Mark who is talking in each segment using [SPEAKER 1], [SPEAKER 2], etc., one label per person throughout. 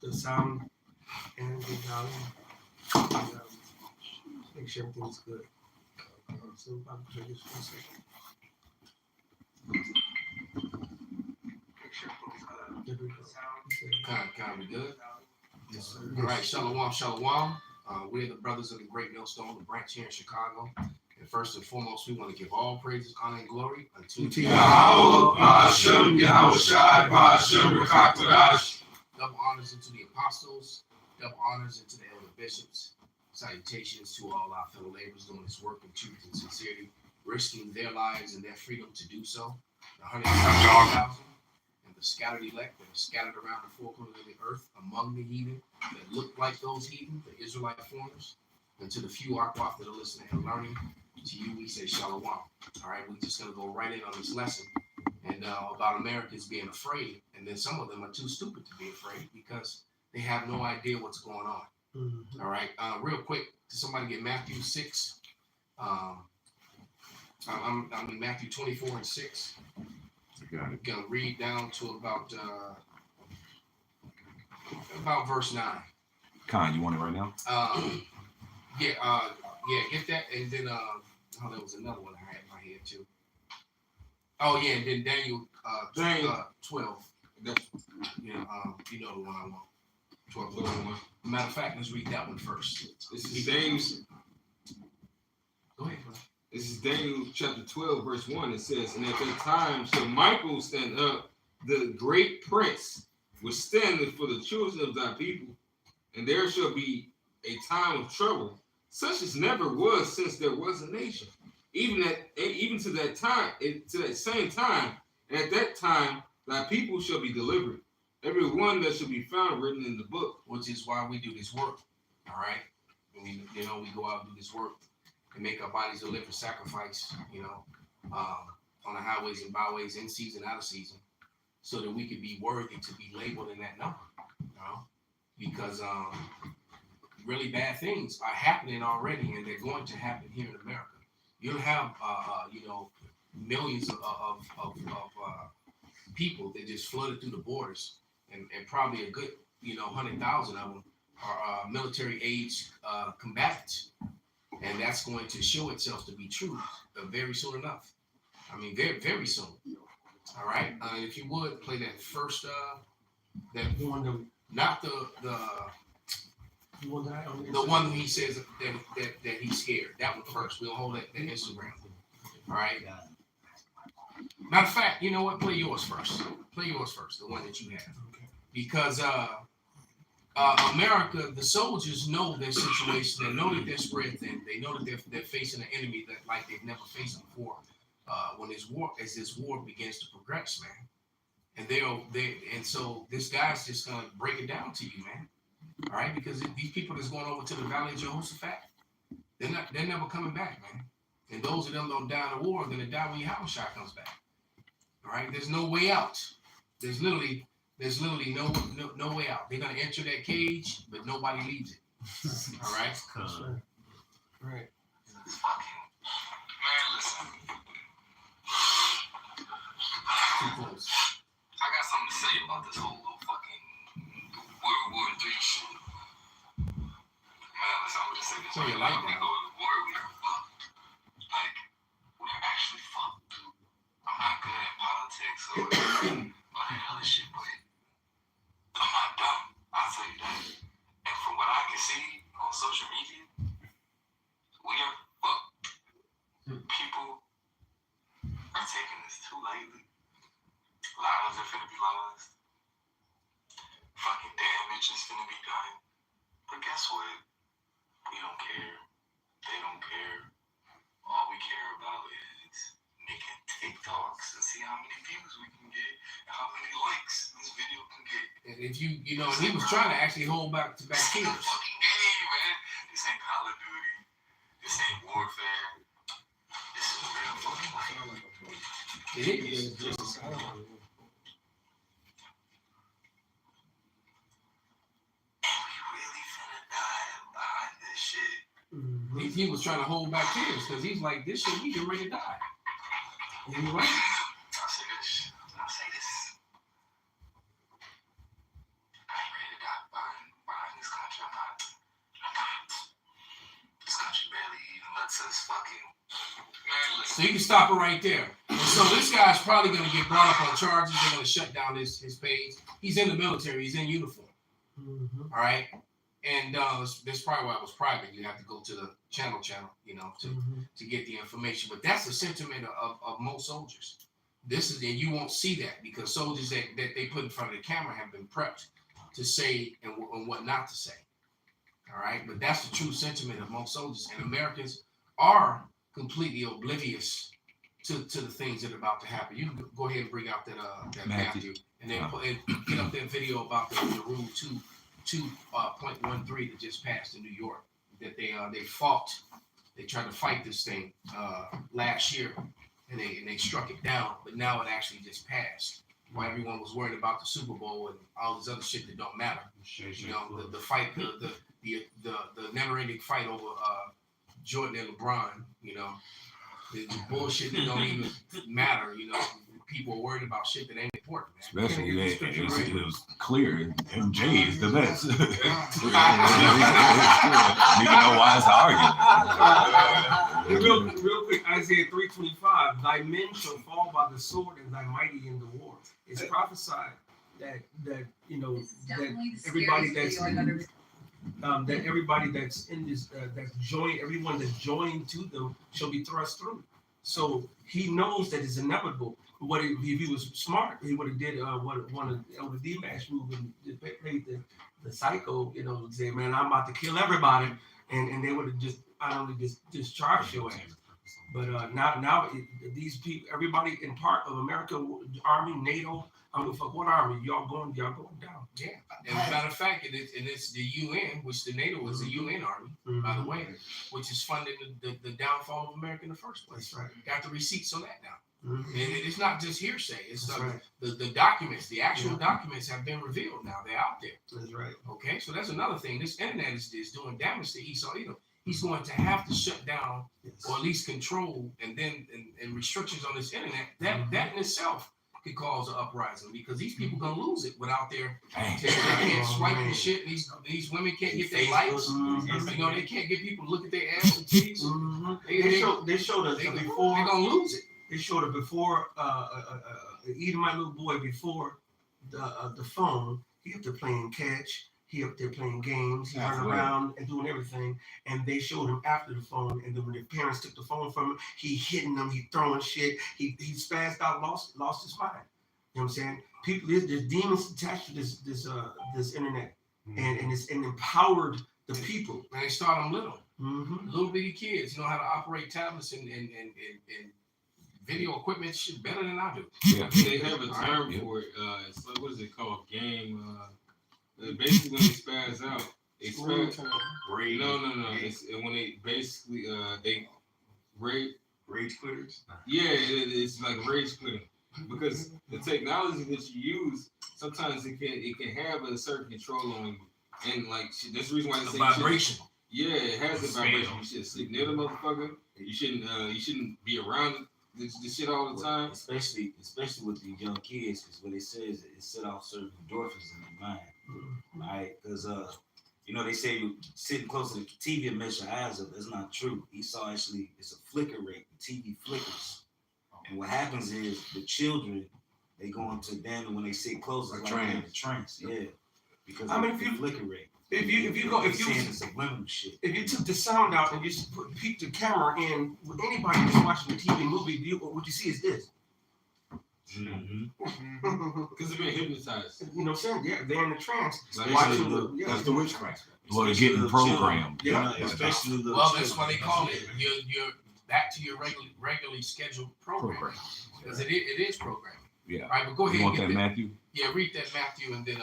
[SPEAKER 1] the sound and the volume. And, make sure everything's good. So I'm going to just 1 second. Make sure everything's
[SPEAKER 2] Kind of good.
[SPEAKER 1] Yes, sir.
[SPEAKER 2] All right, shalom, shalom. We're the brothers of the Great Millstone, the branch here in Chicago. And first and foremost, we want to give all praises, honor, and glory unto
[SPEAKER 3] Yahweh, Hashem, Yahweh Shai, Hashem, Rakakwadash.
[SPEAKER 2] double honors into the apostles, double honors into the elder bishops. Salutations to all our fellow laborers doing this work in truth and sincerity, risking their lives and their freedom to do so. The 100,000 and the scattered elect that are scattered around the four corners of the earth among the heathen that look like those heathen, the Israelite foreigners, and to the few Aquaf that are listening and learning. To you, we say shalom. All right, we're just going to go right in on this lesson and about Americans being afraid. And then some of them are too stupid to be afraid because they have no idea what's going on.
[SPEAKER 1] Mm-hmm.
[SPEAKER 2] All right, real quick, did somebody get Matthew 6? I'm in Matthew 24 and 6.
[SPEAKER 3] Got it.
[SPEAKER 2] Gonna read down to about verse 9.
[SPEAKER 3] Khan, you want it right now?
[SPEAKER 2] Get that, and then there was another one I had in my head too. Oh yeah, and then Daniel 12. You know the one I want. 12. Matter of fact, let's read that one first.
[SPEAKER 4] This is James.
[SPEAKER 2] Go ahead, bro.
[SPEAKER 4] This is Daniel chapter 12, verse 1. It says, "And at that time shall Michael stand up, the great prince, which standeth for the children of thy people, and there shall be a time of trouble, such as never was since there was a nation, even to that time, to that same time, and at that time thy people shall be delivered, every one that shall be found written in the book."
[SPEAKER 2] Which is why we do this work. All right, we go out and do this work and make our bodies a living sacrifice. On the highways and byways, in season, out of season, so that we could be worthy to be labeled in that number. Because really bad things are happening already, and they're going to happen here in America. You'll have millions of people that just flooded through the borders, and probably a good 100,000 of them are military age combatants, and that's going to show itself to be true very soon enough. I mean, very, very soon. All right. If you would play that first, not the one that he says that he's scared. That one first. We'll hold that Instagram. All right. Matter of fact, you know what? Play yours first. Play yours first. The one that you have, because America, the soldiers know their situation. They know that they're spread thin. They know that they're facing an enemy that like they've never faced before. When this war begins to progress, man, and so this guy's just gonna break it down to you, man. All right, because these people that's going over to the Valley of Jehoshaphat, they're never coming back, man. And those of them that don't die in the war are gonna die when Yahushua comes back. All right, there's no way out. There's literally no way out. They're gonna enter that cage, but nobody leaves it. All right.
[SPEAKER 1] Right.
[SPEAKER 5] Man, listen.
[SPEAKER 2] Too close.
[SPEAKER 5] I got something to say about this whole little fucking World War III shit. Man, listen, I'm just saying this.
[SPEAKER 2] So you like
[SPEAKER 5] we
[SPEAKER 2] that?
[SPEAKER 5] go to war, we are fucked. Like, we're actually fucked. I'm not good at politics or all that other shit, but I'm not dumb. I'll tell you that. And from what I can see on social media, we are fucked. People are taking this too lightly. Lives are finna be lost. Fucking damage is finna be done. But guess what? We don't care. They don't care. All we care about is making TikToks and see how many views we can get and how many likes this video can get.
[SPEAKER 2] And if he was trying to actually hold back to back
[SPEAKER 5] This ain't a
[SPEAKER 2] tears.
[SPEAKER 5] fucking game, man. This ain't Call of Duty. This ain't warfare. This is real fucking life.
[SPEAKER 2] It is. He was trying to hold back tears because he's like, this shit, we get ready to die. And you're right.
[SPEAKER 5] I'll say this. I ain't ready to die.
[SPEAKER 2] So you can stop it right there. And so this guy's probably going to get brought up on charges. They're going to shut down his page. He's in the military. He's in uniform.
[SPEAKER 1] Mm-hmm.
[SPEAKER 2] All right. And that's probably why it was private. You have to go to the channel, you know, to get the information. But that's the sentiment of most soldiers. This is, and you won't see that because soldiers that they put in front of the camera have been prepped to say and what not to say. All right. But that's the true sentiment of most soldiers. And Americans are completely oblivious to the things that are about to happen. You can go ahead and bring out that Matthew and then get up that video about the Rule 2.13 that just passed in New York. That they fought, they tried to fight this thing last year, and they struck it down. But now it actually just passed. While everyone was worried about the Super Bowl and all this other shit that don't matter. You know, the fight, the never-ending fight over Jordan and LeBron. You know, the bullshit that don't even matter. You know, people are worried about shit that ain't important. Man.
[SPEAKER 3] Especially it was clear MJ is the best. You know why it's arguing.
[SPEAKER 1] Real quick, Isaiah 3:25. Thy men shall fall by the sword, and thy mighty in the war. It's prophesied that you know that everybody that's that everybody that's in this that's joined, everyone that's joined to them shall be thrust through. So he knows that it's inevitable. What if he was smart, he would have did what one of the Elder D-Mash move and played the psycho, you know, say, man, I'm about to kill everybody, and they would have just just charged your ass. But now these people, everybody in part of America, Army, NATO, I don't give a fuck what army, y'all going down.
[SPEAKER 2] Yeah, and as a matter of fact, it's the UN, which the NATO is the UN army, by the way, which is funding the downfall of America in the first place.
[SPEAKER 1] That's right.
[SPEAKER 2] Got the receipts on that now.
[SPEAKER 1] Mm-hmm.
[SPEAKER 2] And it's not just hearsay. It's
[SPEAKER 1] right.
[SPEAKER 2] the documents, the actual documents have been revealed now. They're out there.
[SPEAKER 1] That's right.
[SPEAKER 2] Okay, so that's another thing. This internet is doing damage to Esau Edom. He's going to have to shut down or at least control and then and restrictions on this internet. That in itself could cause an uprising because these people gonna lose it without their they can't swipe and shit. These women can't get their likes. You know, they can't get people to look at their ass and titties.
[SPEAKER 1] They showed us before.
[SPEAKER 2] They're gonna lose it.
[SPEAKER 1] They showed it before Edomite little boy before the phone. He up there playing catch. He up there playing games. He running around and doing everything. And they showed him after the phone. And then when the parents took the phone from him, he hitting them. He throwing shit. He spazzed out, lost his mind. You know what I'm saying? People, there's demons attached to this internet, and it's empowered the people.
[SPEAKER 2] And they start them little,
[SPEAKER 1] Mm-hmm.
[SPEAKER 2] little bitty kids know how to operate tablets and video equipment shit better than I do.
[SPEAKER 3] Yeah.
[SPEAKER 4] They have a term for it. It's like, what is it called? Game. Basically, when they spaz out, they spaz. No. It's when they basically they rage quitters. Yeah, it's like rage quitting because the technology that you use sometimes it can have a certain control on you, and like that's the reason why
[SPEAKER 2] the vibration.
[SPEAKER 4] Yeah, it has a vibration. You should sit near the motherfucker. You shouldn't be around this shit all the time.
[SPEAKER 6] Especially with the young kids, because what it says it set off certain endorphins in their mind, right? Because you know they say sitting close to the TV and mess your eyes up. That's not true. Esau actually it's a flicker rate. The TV flickers, and what happens is the children they go into then when they sit close, it's like in the trance. Yeah, because
[SPEAKER 1] I mean,
[SPEAKER 6] of the flicker rate.
[SPEAKER 1] If you took the sound out and just peek the camera in with anybody that's watching the TV movie, what you see is this.
[SPEAKER 4] Because they've been hypnotized.
[SPEAKER 1] You know what I'm saying? Yeah, they're in the trance.
[SPEAKER 4] Like
[SPEAKER 1] Watching
[SPEAKER 3] that's the witchcraft. Well, they're getting programmed.
[SPEAKER 1] Yeah,
[SPEAKER 6] especially the
[SPEAKER 2] well, that's why they call it. You're back to your regularly scheduled program because it is programming.
[SPEAKER 3] Yeah.
[SPEAKER 2] All right, but go ahead.
[SPEAKER 3] You want that, Matthew?
[SPEAKER 2] Yeah, read that Matthew, and then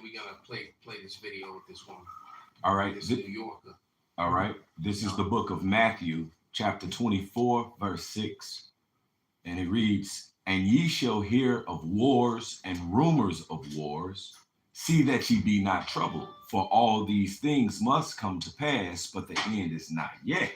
[SPEAKER 2] we're gonna play this video with this woman.
[SPEAKER 3] All right.
[SPEAKER 2] This New Yorker.
[SPEAKER 3] All right. This is the book of Matthew, chapter 24, verse 6. And it reads, "And ye shall hear of wars and rumors of wars. See that ye be not troubled, for all these things must come to pass, but the end is not yet.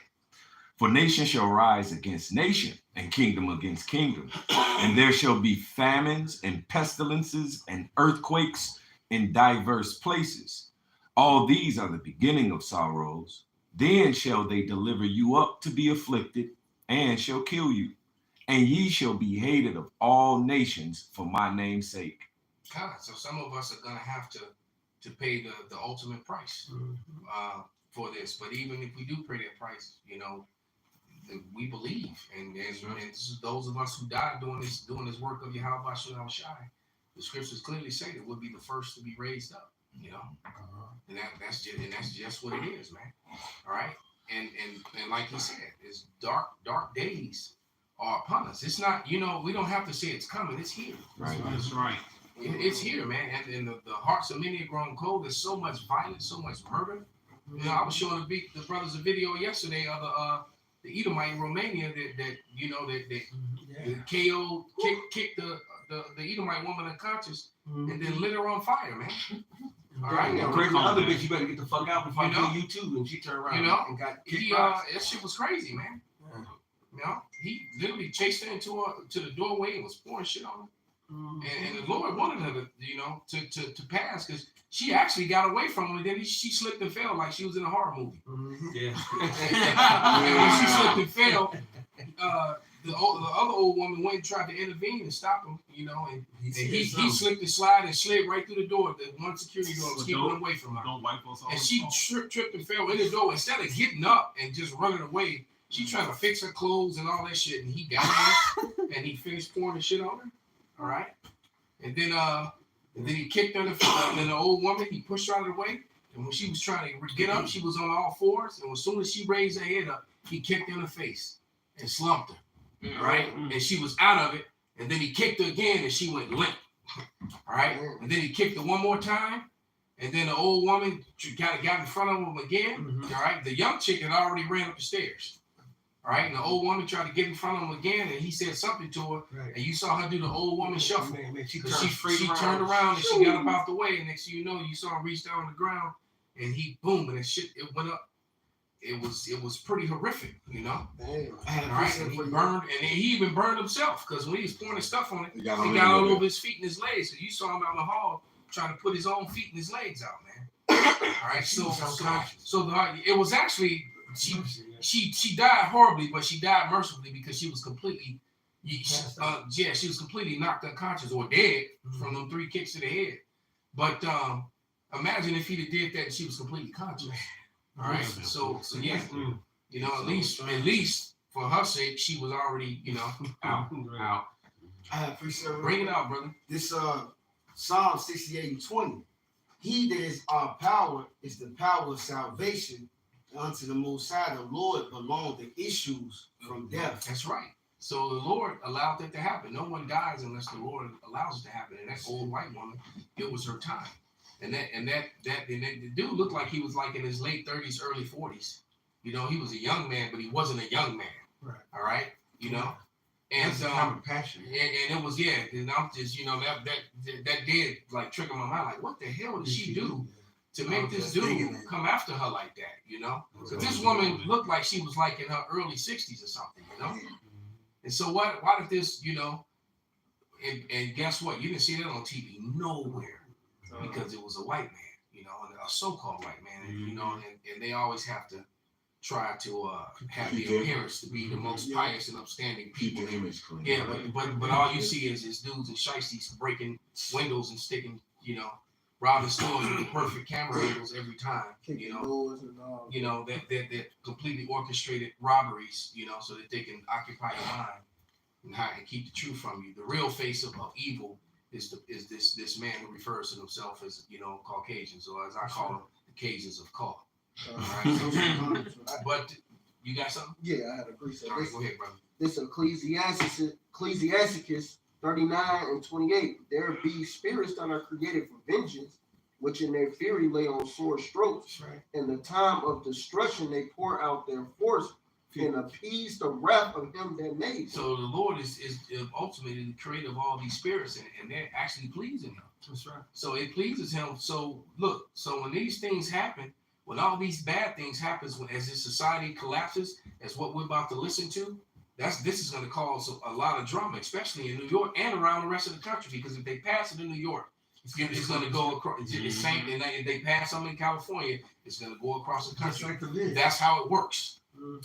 [SPEAKER 3] For nation shall rise against nation, and kingdom against kingdom. And there shall be famines and pestilences and earthquakes in diverse places. All these are the beginning of sorrows. Then shall they deliver you up to be afflicted, and shall kill you, and ye shall be hated of all nations for my name's sake.
[SPEAKER 2] God, so some of us are gonna have to pay the ultimate price for this. But even if we do pay that price, you know, we believe, and this is those of us who died doing this work of Yahweh Shai. The scriptures clearly say that we'll be the first to be raised up, you know, and that's just what it is, man. All right, and like he said, it's dark days are upon us. It's not, you know, we don't have to say it's coming. It's here.
[SPEAKER 3] Right.
[SPEAKER 4] That's right.
[SPEAKER 2] It's here, man. And the hearts of many are grown cold. There's so much violence, so much murder. You know, I was showing the brothers a video yesterday of the Edomite in Romania that you know that KO kicked the Edomite woman unconscious and then lit her on fire, man. All right,
[SPEAKER 1] Yeah, crazy other bitch, you better get the fuck out before I kill you too. And she turned around and got kicked out.
[SPEAKER 2] That shit was crazy, man. You know, he literally chased her to the doorway and was pouring shit on her. And the Lord wanted her to, you know, to pass, because she actually got away from him, and then she slipped and fell like she was in a horror movie.
[SPEAKER 1] Yeah.
[SPEAKER 2] And when she slipped and fell, the other old woman went and tried to intervene and stop him, you know, and he slipped and slid and slid right through the door. The one security door was keeping away from her. And she tripped and fell in the door. Instead of getting up and just running away, she trying to fix her clothes and all that shit. And he got her and he finished pouring the shit on her. All right, and then he kicked her in the face. And then the old woman, he pushed her out of the way. And when she was trying to get up, she was on all fours. And as soon as she raised her head up, he kicked her in the face and slumped her. All right, and she was out of it. And then he kicked her again, and she went limp. All right, and then he kicked her one more time. And then the old woman got in front of him again. All right, the young chick had already ran up the stairs. All right, and the old woman tried to get in front of him again, and he said something to her, and you saw her do the old woman shuffle. She turned around and she got up out the way, and next thing you know, you saw her reach down on the ground, and he boom, and it went up. It was pretty horrific, you know. All right, and he burned, and he even burned himself, because when he was pouring his stuff on it, he got all over his feet and his legs. So you saw him out in the hall trying to put his own feet and his legs out, man. All right, so it was actually. She died horribly, but she died mercifully because she was completely, she was completely knocked unconscious or dead from them 3 kicks to the head. But imagine if he'd have did that and she was completely conscious. All right, so yeah, you know, at least for her sake, she was already, you know, out.
[SPEAKER 7] I appreciate
[SPEAKER 2] Bring it out, brother.
[SPEAKER 7] This Psalm 68:20. He that is our power is the power of salvation. Unto the Most High, the Lord belong the issues from death.
[SPEAKER 2] That's right. So the Lord allowed that to happen. No one dies unless the Lord allows it to happen. And that old white woman, it was her time. And the dude looked like he was like in his late 30s, early 40s. You know, he was a young man, but he wasn't a young man.
[SPEAKER 1] Right.
[SPEAKER 2] All right. You know, and
[SPEAKER 1] that's the kind of passion.
[SPEAKER 2] And it was and I'm just, you know, that did like trigger my mind. Like, what the hell did she do to make this dude come after her like that, you know? Because this woman looked like she was like in her early 60s or something, you know? And so why did this, you know, and guess what? You didn't see that on TV nowhere because it was a white man, you know, and a so-called white man, you know, and they always have to try to have the appearance to be the most pious and upstanding people. Yeah, but all you see is dudes and shiesties breaking windows and sticking, you know, robbing stores with the perfect camera angles every time, you know, that completely orchestrated robberies, you know, so that they can occupy your mind and keep the truth from you. The real face of evil is this man who refers to himself as, you know, Caucasian. So as I call them, the Cajuns of Caw. All right. But you got something?
[SPEAKER 8] Yeah, I had a precept.
[SPEAKER 2] All right, go ahead, brother.
[SPEAKER 8] This Ecclesiasticus 39:28. There be spirits that are created for vengeance, which in their fury lay on sore strokes.
[SPEAKER 2] Right.
[SPEAKER 8] In the time of destruction, they pour out their force and appease the wrath of him that made.
[SPEAKER 2] So the Lord is ultimately the creator of all these spirits, and they're actually pleasing him.
[SPEAKER 1] That's right.
[SPEAKER 2] So it pleases him. So look, so when these things happen, when all these bad things happen, as this society collapses, as what we're about to listen to, this is going to cause a lot of drama, especially in New York and around the rest of the country. Because if they pass it in New York, it's going to go across. The same, and if they pass something in California, it's going to go across the country. That's how it works.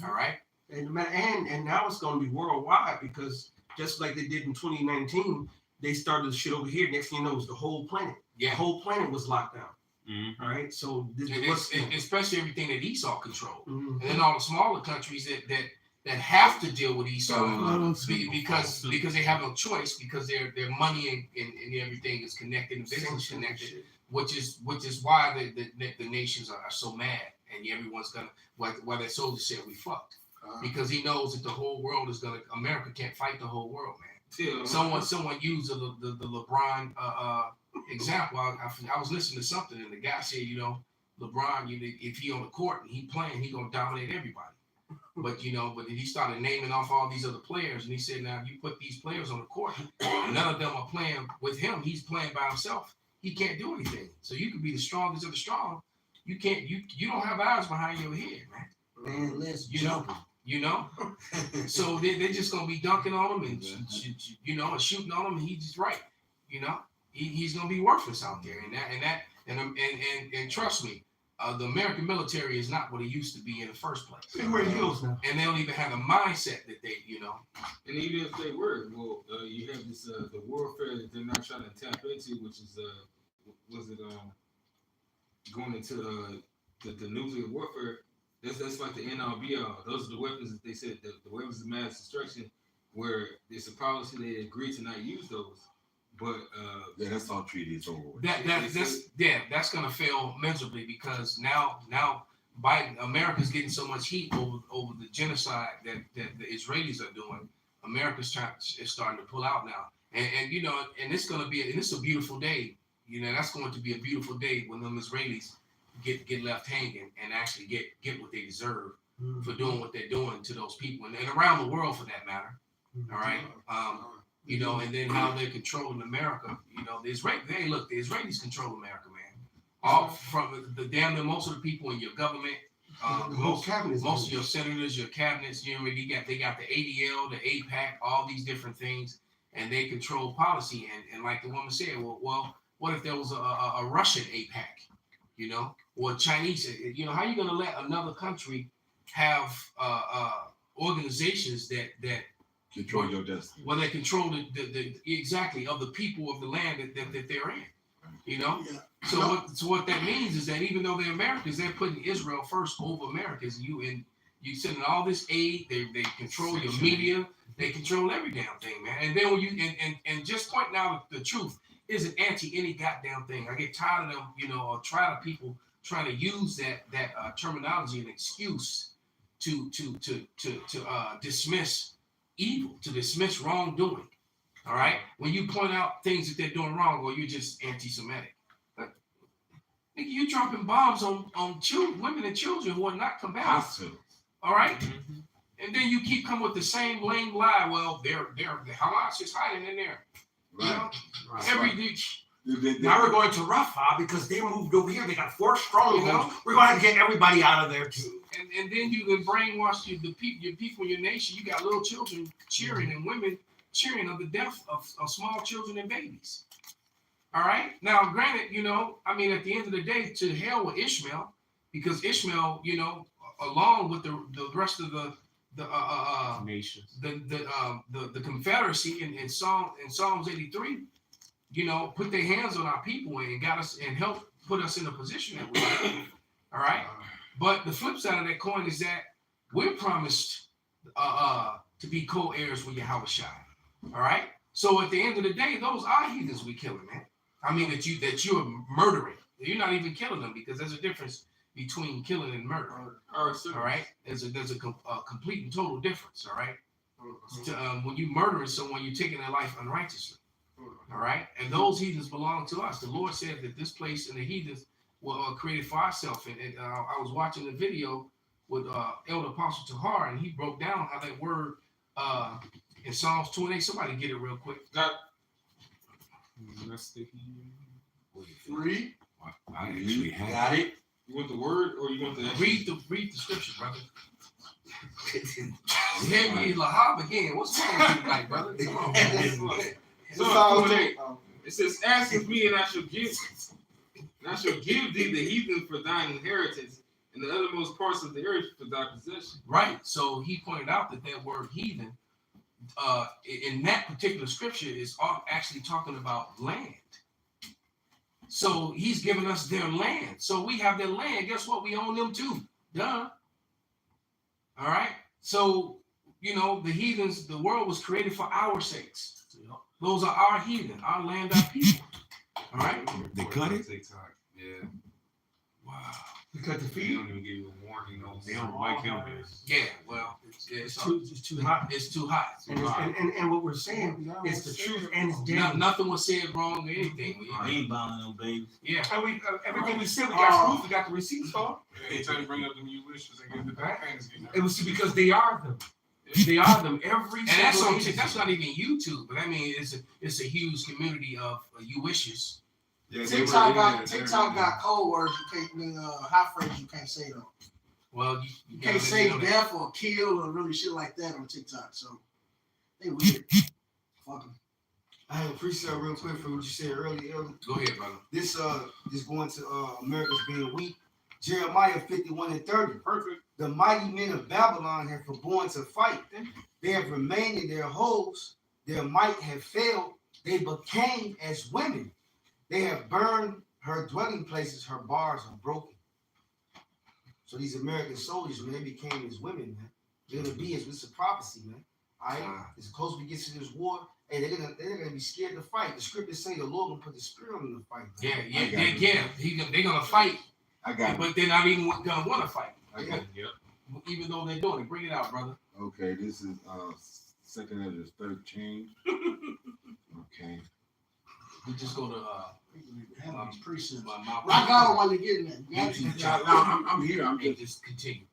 [SPEAKER 2] All right.
[SPEAKER 1] And now it's going to be worldwide because just like they did in 2019, they started the shit over here. Next thing you know, it was the whole planet. The
[SPEAKER 2] Yeah.
[SPEAKER 1] whole planet was locked down.
[SPEAKER 6] Mhm.
[SPEAKER 1] All right. So this
[SPEAKER 2] And
[SPEAKER 1] was
[SPEAKER 2] especially everything that Esau controlled.
[SPEAKER 1] Mhm.
[SPEAKER 2] And then all the smaller countries that have to deal with Esau because they have no choice because their money and everything is connected and business is connected, which is why the nations are so mad and everyone's gonna why that soldier said we fucked because he knows that the whole world is gonna America can't fight the whole world, man.
[SPEAKER 4] Yeah.
[SPEAKER 2] Someone used the LeBron example. I was listening to something and the guy said, you know, LeBron, if he on the court and he playing, he gonna dominate everybody. But but then he started naming off all these other players, and he said, now if you put these players on the court, none of them are playing with him. He's playing by himself. He can't do anything. So you could be the strongest of the strong. You can't. You don't have eyes behind your head, man.
[SPEAKER 7] Man, let's
[SPEAKER 2] You
[SPEAKER 7] jump.
[SPEAKER 2] So they're just gonna be dunking on him and and shooting on him. And he's just right. He's gonna be worthless out there. And trust me. The American military is not what it used to be in the first place.
[SPEAKER 1] They wear heels now.
[SPEAKER 2] And they don't even have the mindset that they,
[SPEAKER 4] And even if they were, well, you have this the warfare that they're not trying to tap into, which is going into the nuclear warfare. That's like the end all be all. Those are the weapons that they said the weapons of mass destruction, where it's a policy they agreed to not use those. But
[SPEAKER 3] that's all treaty is over with.
[SPEAKER 2] That's gonna fail miserably because now Biden, America's getting so much heat over the genocide that the Israelis are doing. America's is starting to pull out now, and it's gonna be it's a beautiful day. That's going to be a beautiful day when them Israelis get left hanging and actually get what they deserve for doing what they're doing to those people and around the world for that matter. All right. And then how they're controlling America. The Israelis control America, man. All from the damn near most of the people in your government, most of your senators, your cabinets. They got the ADL, the APAC, all these different things, and they control policy. And like the woman said, well, what if there was a Russian APAC, or Chinese? How are you going to let another country have organizations that
[SPEAKER 3] control your destiny?
[SPEAKER 2] Well, they control the exactly of the people of the land that they're in.
[SPEAKER 7] Yeah.
[SPEAKER 2] So what that means is that even though they're Americans, they're putting Israel first over Americans. You sending all this aid. They control your media. They control every damn thing, man. And then when you and just pointing out the truth isn't anti any goddamn thing. I get tired of them, or tired of people trying to use that terminology and excuse to dismiss evil, to dismiss wrongdoing. All right, when you point out things that they're doing wrong, or you're just anti-Semitic. Nigga, you dropping bombs on children, women and children who are not combatants. All right, and then you keep coming with the same lame lie. Well, they're the Hamas is hiding in there.
[SPEAKER 1] Now we're going to Rafah because they moved over here. They got 4 strongholds. We're going to get everybody out of there too.
[SPEAKER 2] And then you can brainwash your people in your nation. You got little children cheering and women cheering of the death of small children and babies. All right. Now, granted, at the end of the day, to hell with Ishmael, because Ishmael, along with the rest of the
[SPEAKER 6] nations,
[SPEAKER 2] the Confederacy in Psalms 83, put their hands on our people and got us and helped put us in a position that we're in. All right. But the flip side of that coin is that we're promised to be co-heirs with Yahweh Shai. All right. So at the end of the day, those are heathens we killing, man. I mean that you're murdering. You're not even killing them because there's a difference between killing and murder. All right. There's a complete and total difference. All right. When you murdering someone, you're taking their life unrighteously. All right. And those heathens belong to us. The Lord said that this place and the heathens were created for ourselves. And I was watching the video with Elder Apostle Tahar, and he broke down how that word in Psalms 28. Somebody get it real quick.
[SPEAKER 7] Read.
[SPEAKER 3] I actually have
[SPEAKER 7] Got it.
[SPEAKER 4] You want the word or you want the
[SPEAKER 2] Read the scripture, brother. Hear me lahab again. What's wrong with you tonight, brother? Come on, man.
[SPEAKER 4] So it says, "Ask of me, and I shall give thee the heathen for thine inheritance, in the uttermost parts of the earth for thy possession.
[SPEAKER 2] Right. So he pointed out that word heathen, in that particular scripture, is actually talking about land. So he's giving us their land. So we have their land. Guess what? We own them too. Duh. All right. So, the heathens, the world was created for our sakes. Those are our heathen, our land, our people. All right.
[SPEAKER 3] They cut it.
[SPEAKER 9] TikTok. Yeah.
[SPEAKER 2] Wow.
[SPEAKER 1] You cut the
[SPEAKER 9] They
[SPEAKER 1] feed.
[SPEAKER 9] don't even give you a warning. They don't like him.
[SPEAKER 2] Yeah. Well,
[SPEAKER 1] It's too hot.
[SPEAKER 2] It's too hot.
[SPEAKER 1] And what we're saying is the truth and it's damn.
[SPEAKER 2] Nothing was said wrong or anything.
[SPEAKER 6] He ain't buying no babies.
[SPEAKER 2] Yeah.
[SPEAKER 1] And we everything we said, we got proof. We got the receipts for.
[SPEAKER 9] They try to bring up them new wishes and get the backhanders getting
[SPEAKER 1] It was because they are them. They are them. Every
[SPEAKER 2] And that's
[SPEAKER 1] single
[SPEAKER 2] on
[SPEAKER 1] agency.
[SPEAKER 2] that's not even YouTube, but I mean it's a huge community of you wishes.
[SPEAKER 9] Yeah,
[SPEAKER 8] TikTok got code words you can't, hot phrases you can't say though.
[SPEAKER 2] Well,
[SPEAKER 8] You can't say death or kill or really shit like that on TikTok. So they weird. Fuck 'em.
[SPEAKER 7] I have a precept real quick for what you said earlier.
[SPEAKER 2] Go ahead, brother.
[SPEAKER 7] This going to America's being weak. Jeremiah 51:30.
[SPEAKER 9] Perfect.
[SPEAKER 7] The mighty men of Babylon have forborne to fight. They have remained in their holes. Their might have failed. They became as women. They have burned her dwelling places. Her bars are broken. So these American soldiers, man, they became as women, man. They're gonna be as it's a prophecy, man. All right, as close we get to this war, hey, they're gonna be scared to fight. The scriptures say the Lord will put the spirit on them to fight. Man.
[SPEAKER 2] Yeah. They're gonna fight,
[SPEAKER 3] I got it.
[SPEAKER 2] but they're not even gonna want to fight,
[SPEAKER 9] I got it. Yep.
[SPEAKER 2] even though they're doing it. Bring it out, brother.
[SPEAKER 3] Okay, this is 2nd Ezra 13. Okay.
[SPEAKER 2] We just go to
[SPEAKER 8] Precept.
[SPEAKER 2] my
[SPEAKER 8] I got one to get in there.
[SPEAKER 2] YouTube
[SPEAKER 9] Yeah,
[SPEAKER 2] channel.
[SPEAKER 9] no, I'm here. I'm
[SPEAKER 2] And
[SPEAKER 9] just.
[SPEAKER 2] just continue.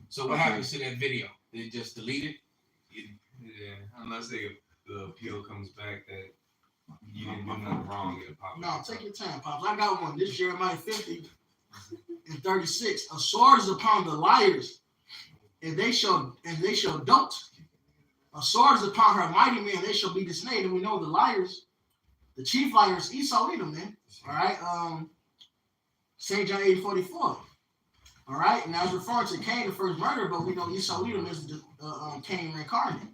[SPEAKER 2] So what
[SPEAKER 3] Okay.
[SPEAKER 2] happens to that video? They just delete it?
[SPEAKER 9] Yeah, unless the appeal comes back that you didn't do nothing wrong, it'll pop
[SPEAKER 8] No,
[SPEAKER 9] up.
[SPEAKER 8] take your time, Pops. I got one. This Jeremiah 50:36. A sword is upon the liars, and they shall dote. A sword is upon her mighty men, they shall be dismayed. And we know the liars, the chief liars, Esau, Edom, man. All right. St. John 8:44. All right. And I was referring to Cain, the first murderer, but we know Esau, Edom is the Cain reincarnate.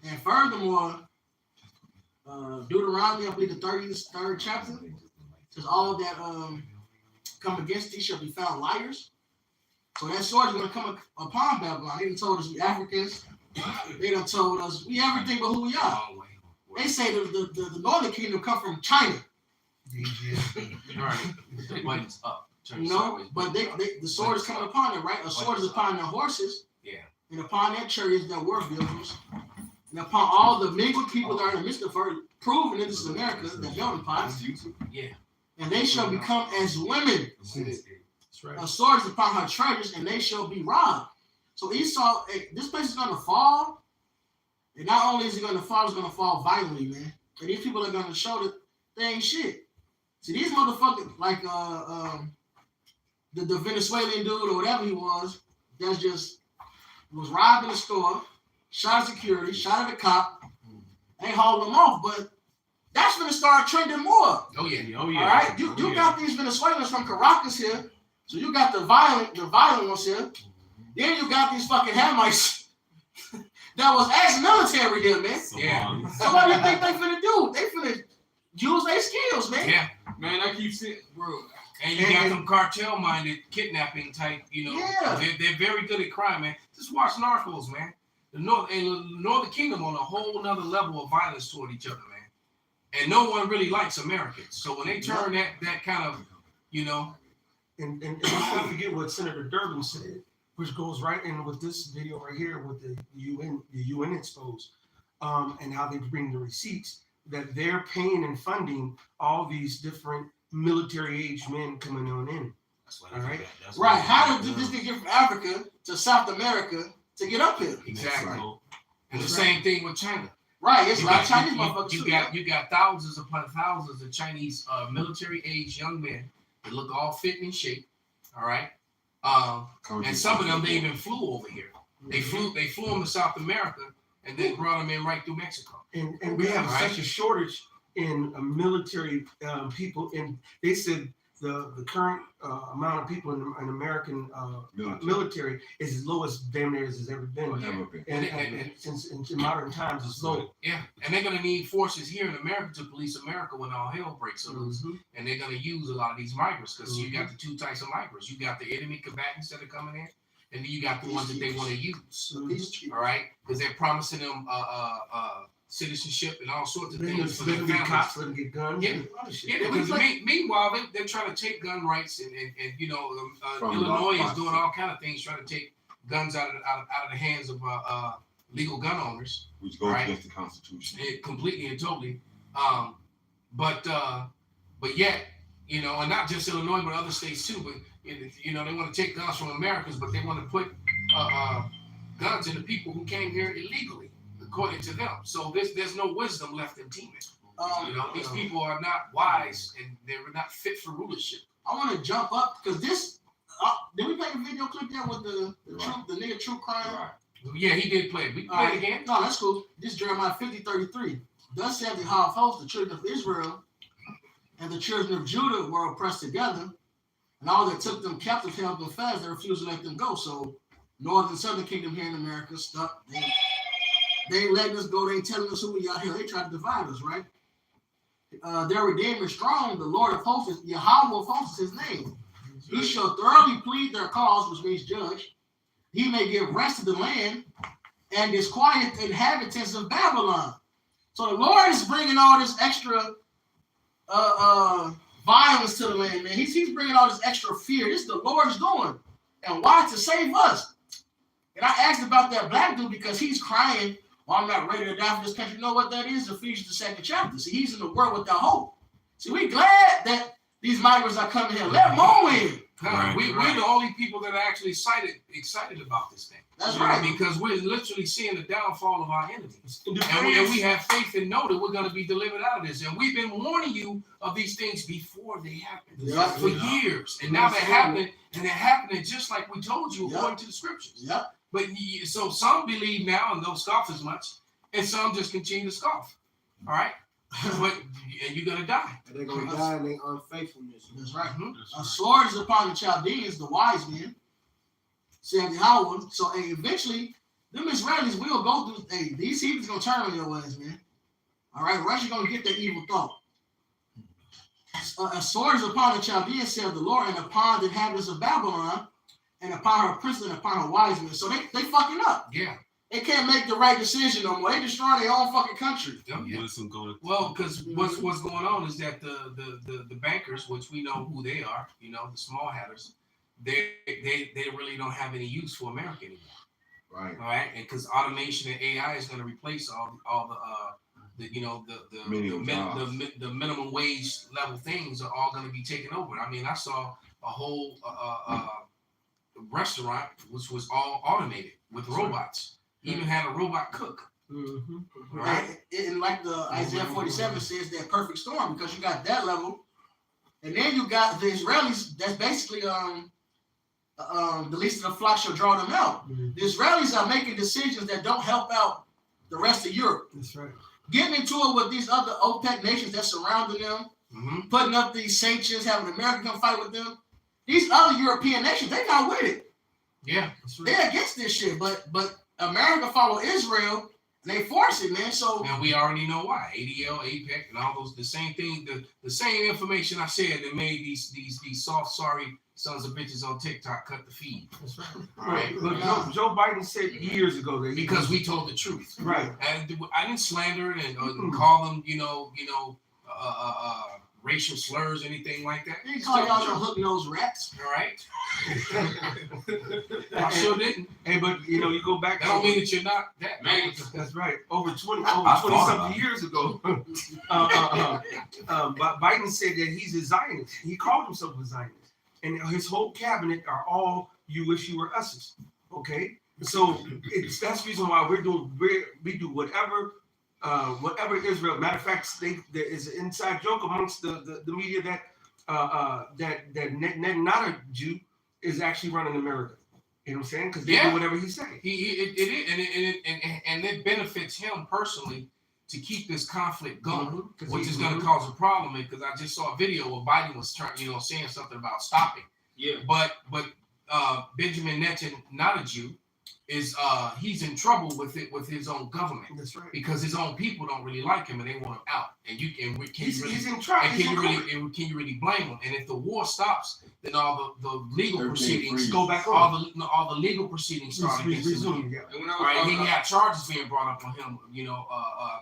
[SPEAKER 8] And furthermore, Deuteronomy, I believe the 33rd chapter, says all that come against thee shall be found liars. So that sword is going to come upon Babylon. They done told us we Africans. They done told us we everything but who we are.
[SPEAKER 2] Long way.
[SPEAKER 8] They say the northern kingdom come from China,
[SPEAKER 2] All right. The button's up. Turn
[SPEAKER 8] you know.
[SPEAKER 2] sideways,
[SPEAKER 8] But
[SPEAKER 2] button's
[SPEAKER 8] the sword is coming upon them, right? A sword is upon their horses,
[SPEAKER 2] Yeah.
[SPEAKER 8] and upon their chariots, their war vehicles, and upon all the mingled people that are in the midst of her, proving that this is America, that building pots,
[SPEAKER 2] Yeah.
[SPEAKER 8] and they shall become as women.
[SPEAKER 1] That's right.
[SPEAKER 8] A sword is upon her treasures, and they shall be robbed. So Esau, this place is going to fall. And not only is it going to fall, it's going to fall violently, man. And these people are going to show that they ain't shit. See, these motherfuckers, like the Venezuelan dude or whatever he was, that just was robbed in the store, shot at security, shot at a cop, ain't hauled them off. But that's going to start trending more.
[SPEAKER 2] Oh yeah.
[SPEAKER 9] Oh yeah.
[SPEAKER 8] All right, you got these Venezuelans from Caracas here, so you got the violent ones here. Then you got these fucking Hamites that was ex-military here, man.
[SPEAKER 2] Yeah.
[SPEAKER 8] So what do you think they finna do? They finna use their skills, man.
[SPEAKER 2] Yeah.
[SPEAKER 4] Man, I keep saying, bro.
[SPEAKER 2] And you got them cartel-minded kidnapping type,
[SPEAKER 8] Yeah.
[SPEAKER 2] They're very good at crime, man. Just watch Narcos, man. The Northern Kingdom on a whole nother level of violence toward each other, man. And no one really likes Americans. So when they turn that kind of,
[SPEAKER 1] And let's not forget what Senator Durbin said, which goes right in with this video right here with the UN exposed, and how they bring the receipts that they're paying and funding all these different military-age men coming on in.
[SPEAKER 6] That's why
[SPEAKER 1] All right.
[SPEAKER 8] Right. How did this get from Africa to South America to get up here?
[SPEAKER 2] exactly.
[SPEAKER 1] Right.
[SPEAKER 2] And the same thing with China.
[SPEAKER 8] Right. It's
[SPEAKER 2] You
[SPEAKER 8] like
[SPEAKER 2] got-
[SPEAKER 8] Chinese
[SPEAKER 2] you-
[SPEAKER 8] motherfuckers.
[SPEAKER 2] you
[SPEAKER 8] too,
[SPEAKER 2] got you got thousands upon thousands of Chinese military-age young men that look all fit and in shape. All right. And some of them they even flew over here. They flew them to South America and then brought them in right through Mexico.
[SPEAKER 1] And we have
[SPEAKER 2] Right.
[SPEAKER 1] such a shortage in military people. And they said the current amount of people in American military is as low as damn near as it's ever been.
[SPEAKER 3] Never been.
[SPEAKER 1] And since in modern times it's low.
[SPEAKER 2] Yeah, and they're gonna need forces here in America to police America when all hell breaks loose.
[SPEAKER 1] Mhm.
[SPEAKER 2] And they're gonna use a lot of these migrants because you got the two types of migrants. You got the enemy combatants that are coming in, and then you got the ones that they want to use. All right, because they're promising them citizenship and all sorts of things for
[SPEAKER 1] Let
[SPEAKER 2] their
[SPEAKER 1] them get
[SPEAKER 2] families.
[SPEAKER 1] cops, let them get guns.
[SPEAKER 2] Yeah.
[SPEAKER 1] and all this shit.
[SPEAKER 2] Yeah, because meanwhile they're trying to take gun rights and you know
[SPEAKER 3] From
[SPEAKER 2] Illinois is
[SPEAKER 3] law
[SPEAKER 2] doing all kind of things trying to take guns out of the hands of legal gun owners.
[SPEAKER 3] Which goes
[SPEAKER 2] Right.
[SPEAKER 3] against the Constitution.
[SPEAKER 2] Completely and totally. But yet, you know, and not just Illinois, but other states too. But you know, they want to take guns from Americans, but they want to put guns in the people who came here illegally, according to them. So there's no wisdom left in teaming. You know, these people are not wise and they're not fit for rulership.
[SPEAKER 8] I want to jump up because this. Did we play the video clip there with the nigga true crime?
[SPEAKER 3] Right.
[SPEAKER 2] Yeah, he did play it. We can play it again.
[SPEAKER 8] No, that's cool. This is Jeremiah 50:33. Thus said the Yahweh of hosts, the children of Israel and the children of Judah were oppressed together, and all that took them captive held them fast. They refused to let them go. So, northern southern kingdom here in America stuck. They ain't letting us go. They ain't telling us who we are here. They try to divide us, right? Their Redeemer is strong. The Lord of hosts, Yahweh of hosts is his name. He shall thoroughly plead their cause, which means judge. He may give rest to the land and disquiet the inhabitants of Babylon. So the Lord is bringing all this extra violence to the land, man. He's bringing all this extra fear. This is the Lord's doing. And why? To save us. And I asked about that black dude because he's crying, well, I'm not ready to die for this country. You know what that is? Ephesians the 2nd chapter. See, he's in the world without hope. See, we glad that these migrants are coming here. Let them all in.
[SPEAKER 3] Right,
[SPEAKER 2] We're the only people that are actually excited about this thing.
[SPEAKER 8] That's
[SPEAKER 2] You know,
[SPEAKER 8] right.
[SPEAKER 2] because we're literally seeing the downfall of our enemies.
[SPEAKER 1] And the
[SPEAKER 2] And we
[SPEAKER 1] prayers-
[SPEAKER 2] have faith and know that we're going to be delivered out of this. And we've been warning you of these things before they happen
[SPEAKER 8] Yeah.
[SPEAKER 2] for years. And now they're happening, and they're happening just like we told you according to the scriptures.
[SPEAKER 8] Yep.
[SPEAKER 2] But so some believe now and don't scoff as much, and some just continue to scoff. All right? And you're going to die.
[SPEAKER 7] And they're gonna die in their unfaithfulness.
[SPEAKER 8] That's right.
[SPEAKER 2] Mhm.
[SPEAKER 8] A sword is upon the Chaldeans, the wise men, said Yahweh. So eventually, them Israelis will go through. Hey, these heathens gonna turn on your ass, man. All right, Russia gonna get that evil thought. A sword is upon the Chaldeans, said the Lord, and upon the inhabitants of Babylon, and upon her princes and upon her wise men. So they fucking up.
[SPEAKER 2] Yeah.
[SPEAKER 8] They can't make the right decision no more. They destroy their own fucking country.
[SPEAKER 2] Yeah.
[SPEAKER 9] Wisdom going.
[SPEAKER 2] Well, because what's going on is that the bankers, which we know who they are, you know, the small hatters, they really don't have any use for America anymore.
[SPEAKER 3] Right.
[SPEAKER 2] All right, and because automation and AI is going to replace all the you know the minimum wage level things are all going to be taken over. I mean, I saw a whole restaurant which was all automated with robots. Even had a robot cook.
[SPEAKER 1] Mhm.
[SPEAKER 2] Right.
[SPEAKER 8] And like the Isaiah 47 says, that perfect storm, because you got that level, and then you got the Israelis. That's basically the least of the flock shall draw them out.
[SPEAKER 1] Mhm.
[SPEAKER 8] The Israelis are making decisions that don't help out the rest of Europe.
[SPEAKER 1] That's right.
[SPEAKER 8] Getting into it with these other OPEC nations that surrounding them,
[SPEAKER 2] Mm-hmm.
[SPEAKER 8] putting up these sanctions, having America come fight with them. These other European nations, they not with it.
[SPEAKER 2] Yeah, that's right.
[SPEAKER 8] They're against this shit, but America follow Israel, and they force it, man. So
[SPEAKER 2] And we already know why. ADL, APEC, and all those the same thing. The same information I said that made these soft, sorry sons of bitches on TikTok cut the feed.
[SPEAKER 1] That's right.
[SPEAKER 2] All right.
[SPEAKER 1] Look, Joe Biden said years ago that
[SPEAKER 2] Because we told the truth.
[SPEAKER 1] right.
[SPEAKER 2] And I didn't slander it and call them, racial slurs, anything like that.
[SPEAKER 8] they call y'all your hook nose rats.
[SPEAKER 2] All right. I sure didn't.
[SPEAKER 1] Hey, but you know, you go back.
[SPEAKER 2] That don't mean that you're not that
[SPEAKER 4] Man.
[SPEAKER 1] That's right. Over 20
[SPEAKER 3] I thought
[SPEAKER 1] something
[SPEAKER 3] about it.
[SPEAKER 1] years ago, Biden said that he's a Zionist. He called himself a Zionist, and his whole cabinet are all you wish you were us's. Okay, so that's the reason why we do whatever Israel. Matter of fact, there is an inside joke amongst the media that that not a Jew is actually running America. You know what I'm saying? Because they do whatever he say.
[SPEAKER 2] And it benefits him personally to keep this conflict going,
[SPEAKER 1] Mhm.
[SPEAKER 2] which is going to cause a problem. Because I just saw a video where Biden was trying, saying something about stopping.
[SPEAKER 4] Yeah.
[SPEAKER 2] But Benjamin Netanyahu is he's in trouble with his own government
[SPEAKER 1] That's right.
[SPEAKER 2] because his own people don't really like him and they want him out. And
[SPEAKER 1] He's in trouble.
[SPEAKER 2] can
[SPEAKER 1] He's
[SPEAKER 2] you
[SPEAKER 1] in court.
[SPEAKER 2] really blame him? And if the war stops, then all the legal proceedings
[SPEAKER 1] Go back on.
[SPEAKER 2] all the legal proceedings start against him.
[SPEAKER 1] Resume, yeah.
[SPEAKER 4] And when I was,
[SPEAKER 2] Right, he had charges being brought up on him,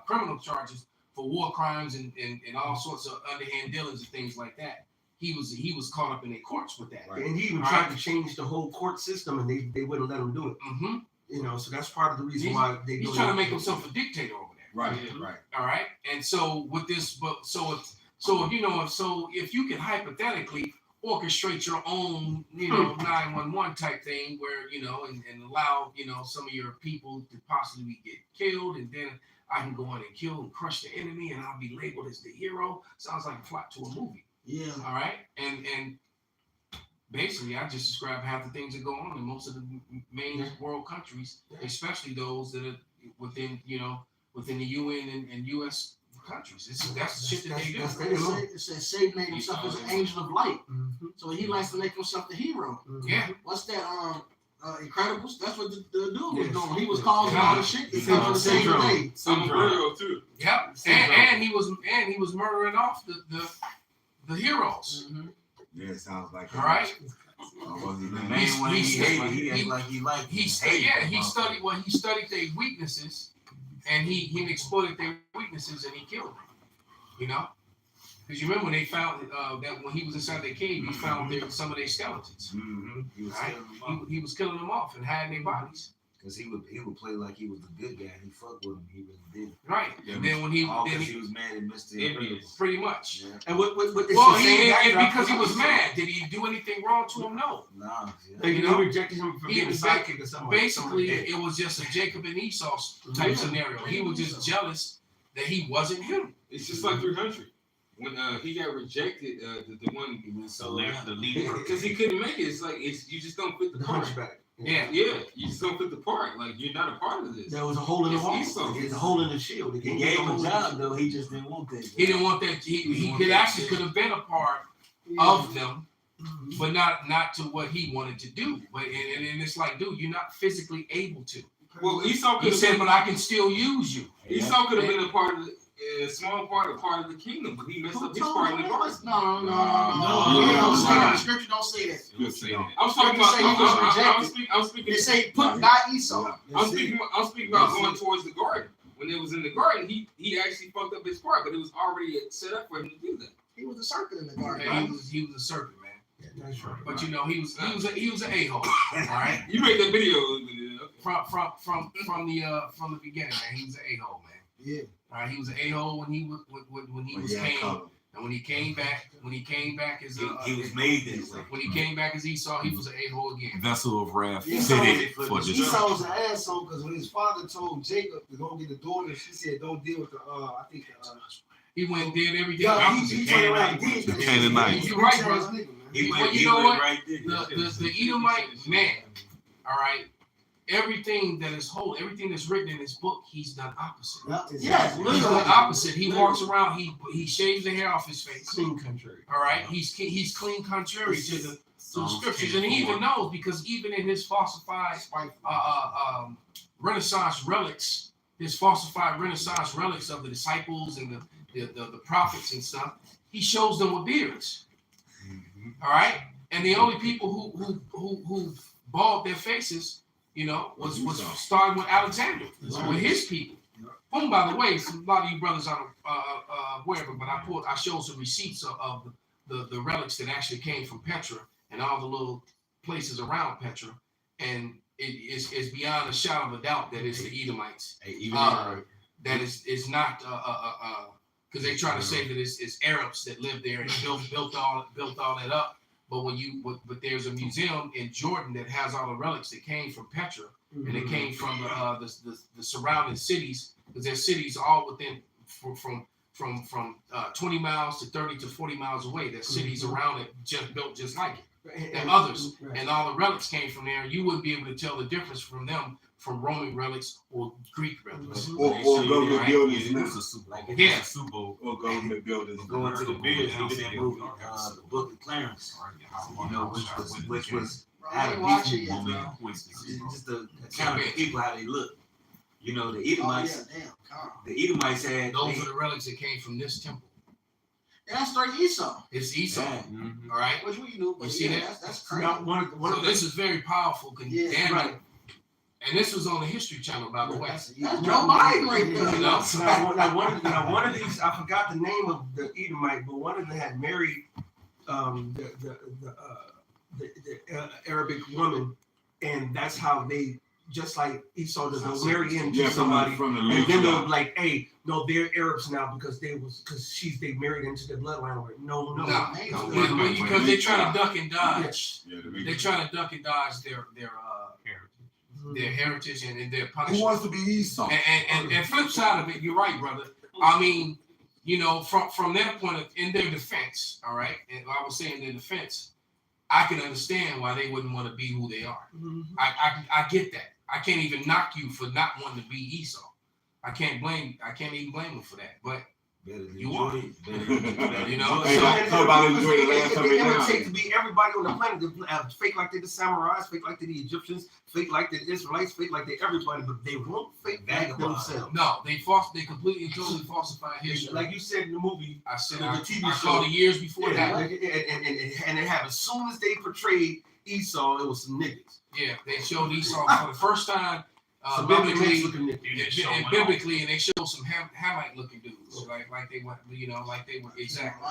[SPEAKER 2] criminal charges for war crimes and all sorts of underhand dealings and things like that. He was caught up in their courts with that.
[SPEAKER 1] And he even
[SPEAKER 2] All
[SPEAKER 1] tried
[SPEAKER 2] right.
[SPEAKER 1] to change the whole court system, and they wouldn't let him do it.
[SPEAKER 2] Mm-hmm.
[SPEAKER 1] So that's part of the reason
[SPEAKER 2] He's-
[SPEAKER 1] why they.
[SPEAKER 2] He's trying to make himself a dictator over there.
[SPEAKER 6] Right,
[SPEAKER 4] Yeah.
[SPEAKER 6] right.
[SPEAKER 2] All right, and so with this, but if you can hypothetically orchestrate your own 911 type thing where and allow some of your people to possibly get killed, and then I can go in and kill and crush the enemy and I'll be labeled as the hero. Sounds like a plot to a movie.
[SPEAKER 8] Yeah.
[SPEAKER 2] All right, and basically I just described half the things that go on in most of the main world countries, especially those that are within the UN and US countries. That's the shit that they do.
[SPEAKER 1] That's-
[SPEAKER 8] It says Satan made himself as an angel of light,
[SPEAKER 1] Mhm.
[SPEAKER 8] so he likes to make himself the hero.
[SPEAKER 2] Yeah.
[SPEAKER 8] What's that? Incredibles. That's what the dude was
[SPEAKER 1] Yes.
[SPEAKER 8] doing. He was causing all the shit that
[SPEAKER 1] Syndrome.
[SPEAKER 8] comes to save the day.
[SPEAKER 4] I'm a girl too.
[SPEAKER 2] Yep, and he was murdering off the heroes.
[SPEAKER 6] Yeah, it sounds like
[SPEAKER 2] All right,
[SPEAKER 6] the man when he hated, he acted like he liked.
[SPEAKER 2] he studied their weaknesses, and he exploited their weaknesses, and he killed them. Because you remember when they found that when he was inside their cave, he found some of their skeletons.
[SPEAKER 6] Mm-hmm. He was
[SPEAKER 2] Right?
[SPEAKER 6] killing them off.
[SPEAKER 2] He was killing them off and hiding their bodies.
[SPEAKER 6] Because he would play like he was the good guy. He fucked with him. He really did.
[SPEAKER 2] Right. And then when he
[SPEAKER 6] All because he was mad at Mr. Incredible.
[SPEAKER 2] pretty much.
[SPEAKER 6] Yeah.
[SPEAKER 1] And what it's
[SPEAKER 2] Well,
[SPEAKER 1] the same backdrop
[SPEAKER 2] because he
[SPEAKER 1] for
[SPEAKER 2] was
[SPEAKER 1] us.
[SPEAKER 2] mad. Did he do anything wrong to him? No.
[SPEAKER 6] Nah,
[SPEAKER 1] They
[SPEAKER 6] yeah.
[SPEAKER 1] rejected him for being a sidekick or something.
[SPEAKER 2] Basically, it was just a Jacob and Esau type scenario. He was just jealous that he wasn't him.
[SPEAKER 4] It's just like 300 when he got rejected. The one
[SPEAKER 6] He went so
[SPEAKER 9] The left, the leader.
[SPEAKER 4] because he couldn't make it. It's like you just don't fit the
[SPEAKER 1] the
[SPEAKER 4] part.
[SPEAKER 1] hunchback.
[SPEAKER 2] Yeah.
[SPEAKER 4] Yeah, you just don't fit the part. Like you're not a part of this.
[SPEAKER 1] There was a hole in the
[SPEAKER 4] It's
[SPEAKER 1] wall.
[SPEAKER 4] Esau.
[SPEAKER 1] There's a hole in the shield. They
[SPEAKER 6] He gave him a job though. He just didn't want that.
[SPEAKER 2] He didn't want that. He could actually could have been a part of them, but not to what he wanted to do. But and it's like, dude, you're not physically able to.
[SPEAKER 4] Well, Esau
[SPEAKER 2] He
[SPEAKER 4] could have
[SPEAKER 2] said,
[SPEAKER 4] been.
[SPEAKER 2] but I can still use you.
[SPEAKER 4] Esau could have been a part of a small part of the kingdom, but he messed
[SPEAKER 8] Who
[SPEAKER 4] up his
[SPEAKER 8] told
[SPEAKER 4] part
[SPEAKER 8] you
[SPEAKER 4] in the
[SPEAKER 8] that?
[SPEAKER 4] garden.
[SPEAKER 8] No.
[SPEAKER 6] No.
[SPEAKER 8] It don't say that. The scripture don't say that.
[SPEAKER 9] You'll say that.
[SPEAKER 4] I was talking
[SPEAKER 8] Scripture
[SPEAKER 4] about.
[SPEAKER 8] say he was rejected.
[SPEAKER 4] I'm speaking.
[SPEAKER 8] They say put by Esau.
[SPEAKER 4] I'm speaking about going towards the garden. When it was in the garden, he actually fucked up his part, but it was already set up for him to do that.
[SPEAKER 8] He was a serpent in the garden.
[SPEAKER 2] And he was a serpent, man.
[SPEAKER 1] That's right.
[SPEAKER 2] But he was an a-hole. All right.
[SPEAKER 4] You made that video.
[SPEAKER 2] From the beginning, man. He was an a-hole, man.
[SPEAKER 8] Yeah.
[SPEAKER 2] All right. He was an a-hole when he was Cain. And when he came back as
[SPEAKER 6] He was made this way.
[SPEAKER 2] when he came back as Esau, he was an a-hole again.
[SPEAKER 3] Vessel of wrath,
[SPEAKER 7] Esau-
[SPEAKER 3] fitted for destruction.
[SPEAKER 7] Esau was an asshole because when his father told Jacob to go get a daughter, she said, "Don't deal with the
[SPEAKER 2] He went and did everything.
[SPEAKER 7] yeah,
[SPEAKER 2] opposite.
[SPEAKER 7] he turned around and did
[SPEAKER 3] The Canaanite.
[SPEAKER 2] You're right, brother.
[SPEAKER 6] He
[SPEAKER 2] But
[SPEAKER 6] went,
[SPEAKER 2] you
[SPEAKER 6] he
[SPEAKER 2] know
[SPEAKER 6] went
[SPEAKER 2] what?
[SPEAKER 6] right there.
[SPEAKER 2] The Edomite man, all right, everything that is holy, everything that's written in his book, he's done opposite.
[SPEAKER 8] Yes,
[SPEAKER 2] He's
[SPEAKER 8] literally.
[SPEAKER 2] done opposite. He walks around, he shaves the hair off his face.
[SPEAKER 1] Clean country.
[SPEAKER 2] All right, he's clean contrary to the scriptures, and he even knows because even in his falsified Renaissance relics, his falsified Renaissance relics of the disciples and the prophets and stuff, he shows them with beards. All right, and the only people who bald their faces, was starting with Alexander, with his people. Whom, by the way, a lot of you brothers aren't aware of it, but I showed some receipts of the relics that actually came from Petra and all the little places around Petra, and it is beyond a shadow of a doubt that it's the Edomites.
[SPEAKER 6] Hey, even
[SPEAKER 2] That is not because they try to say that it's Arabs that live there and built all that up. But but there's a museum in Jordan that has all the relics that came from Petra and it came from the surrounding cities, because there's cities all within from 20 miles to 30 to 40 miles away. There's cities around it just built just like it. and others,
[SPEAKER 1] Right.
[SPEAKER 2] and all the relics came from there. You wouldn't be able to tell the difference from them from Roman relics or Greek relics.
[SPEAKER 3] Or government
[SPEAKER 2] Right.
[SPEAKER 3] buildings now.
[SPEAKER 6] Like
[SPEAKER 2] Yeah.
[SPEAKER 3] Or government buildings.
[SPEAKER 6] going to the beers, even that movie, the Book of Clarence, you know, which was had a decent woman, just the kind of people how they look. You know, the Edomites, the Edomites had
[SPEAKER 2] Those are the relics that came from this temple.
[SPEAKER 8] That's straight Esau.
[SPEAKER 2] It's Esau.
[SPEAKER 6] Yeah.
[SPEAKER 2] All right.
[SPEAKER 8] Which we knew, but
[SPEAKER 2] You see
[SPEAKER 8] yeah,
[SPEAKER 2] that?
[SPEAKER 8] that's crazy.
[SPEAKER 1] Now, one
[SPEAKER 2] So
[SPEAKER 1] of the,
[SPEAKER 2] this is very powerful.
[SPEAKER 8] Yeah,
[SPEAKER 2] Damn
[SPEAKER 1] right.
[SPEAKER 2] it. And this was on the History Channel, by the way.
[SPEAKER 8] That's Joe Biden right there.
[SPEAKER 2] You know?
[SPEAKER 1] one of these, I forgot the name of the Edomite, but one of them had married the Arabic woman, and that's how they, just like Esau, they'll marry into
[SPEAKER 3] Yeah,
[SPEAKER 1] somebody,
[SPEAKER 3] from the
[SPEAKER 1] and then they'll
[SPEAKER 3] link.
[SPEAKER 1] be like, hey, no, they're Arabs now because they married into the bloodline. No.
[SPEAKER 2] Because they're trying to duck and dodge.
[SPEAKER 3] Yeah,
[SPEAKER 2] They're trying to duck and dodge their heritage and their
[SPEAKER 3] Who
[SPEAKER 2] punishment.
[SPEAKER 3] wants to be Esau?
[SPEAKER 2] And flip side of it, you're right, brother. I mean, you know, from their point of, in their defense, all right, and I was saying their defense, I can understand why they wouldn't want to be who they are. I get that. I can't even knock you for not wanting to be Esau. I can't even blame them for that. But you are. You know,
[SPEAKER 3] Hey, like, somebody enjoyed the last time they
[SPEAKER 1] It would take
[SPEAKER 3] died.
[SPEAKER 1] to be everybody on the planet to fake like they're the samurais, fake like they're the Egyptians, fake like the Israelites, fake like they're everybody, but they won't fake like themselves.
[SPEAKER 2] No, they completely and totally falsified history.
[SPEAKER 1] Like you said in the movie,
[SPEAKER 2] I said,
[SPEAKER 1] the
[SPEAKER 2] I
[SPEAKER 1] TV
[SPEAKER 2] saw
[SPEAKER 1] show.
[SPEAKER 2] the years before
[SPEAKER 1] yeah,
[SPEAKER 2] that.
[SPEAKER 1] and they have, as soon as they portrayed Esau, it was some niggas.
[SPEAKER 2] Yeah, they showed Esau for the first time,
[SPEAKER 1] Some very
[SPEAKER 2] biblically,
[SPEAKER 1] nice looking niggas.
[SPEAKER 2] and biblically, and they showed some Hamite looking dudes, like they went, you know, like they were exactly.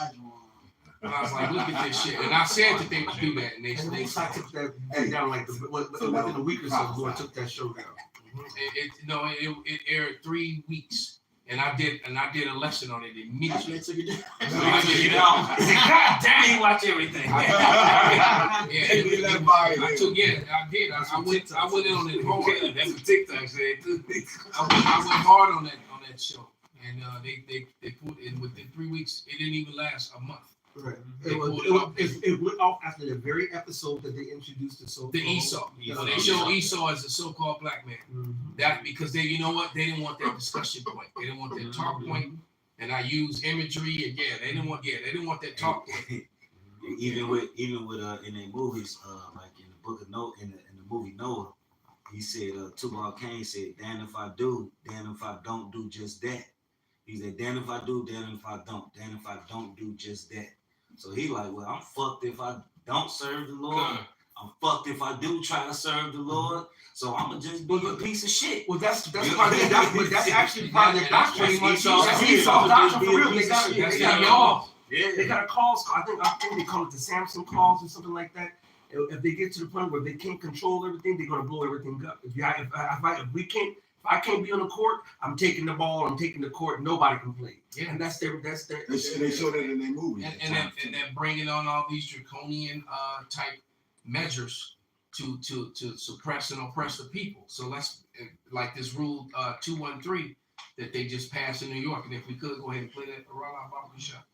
[SPEAKER 2] And I was like, look at this shit, and I said that they would do that, and they
[SPEAKER 1] And they took that down like within a week or so. Lord took that show down.
[SPEAKER 2] It aired 3 weeks, and I did a lesson on it immediately.
[SPEAKER 6] God damn, you watch everything.
[SPEAKER 2] I did. I went in on it hard.
[SPEAKER 6] That's what TikTok said too.
[SPEAKER 2] I went hard on that show, and they put in within 3 weeks. It didn't even last a month.
[SPEAKER 1] Right.
[SPEAKER 2] They
[SPEAKER 1] It went off after the very episode that they introduced the
[SPEAKER 2] Esau. When they showed Esau as a so-called black man, that because they, you know what, they didn't want that discussion point. They didn't want that talk point. And I use imagery, and they didn't want that talk point.
[SPEAKER 6] Even with in their movies, like in the book of Noah, in the movie Noah, he said Tubal Cain said, "Damn if I do, damn if I don't do just that." He said, "Damn if I do, damn if I don't, damn if I don't do just that." So he like, well, I'm fucked if I don't serve the Lord. I'm fucked if I do try to serve the Lord. So I'ma just be a piece of shit.
[SPEAKER 1] Well, that's part of that's actually part of their doctrine.
[SPEAKER 2] That's
[SPEAKER 1] That's
[SPEAKER 2] Esau's
[SPEAKER 1] Esau's doctrine for real.
[SPEAKER 2] That's not y'all.
[SPEAKER 1] They got a cause. I think they call it the Samson clause or something like that. If they get to the point where they can't control everything, they're gonna blow everything up. If I can't be on the court, I'm taking the ball. I'm taking the court. Nobody can play.
[SPEAKER 2] Yeah.
[SPEAKER 1] And that's their.
[SPEAKER 3] They show that in their movies.
[SPEAKER 2] And they're bringing on all these draconian type measures to suppress and oppress the people. So let's, like this rule 213 that they just passed in New York. And if we could go ahead and play that around our shot.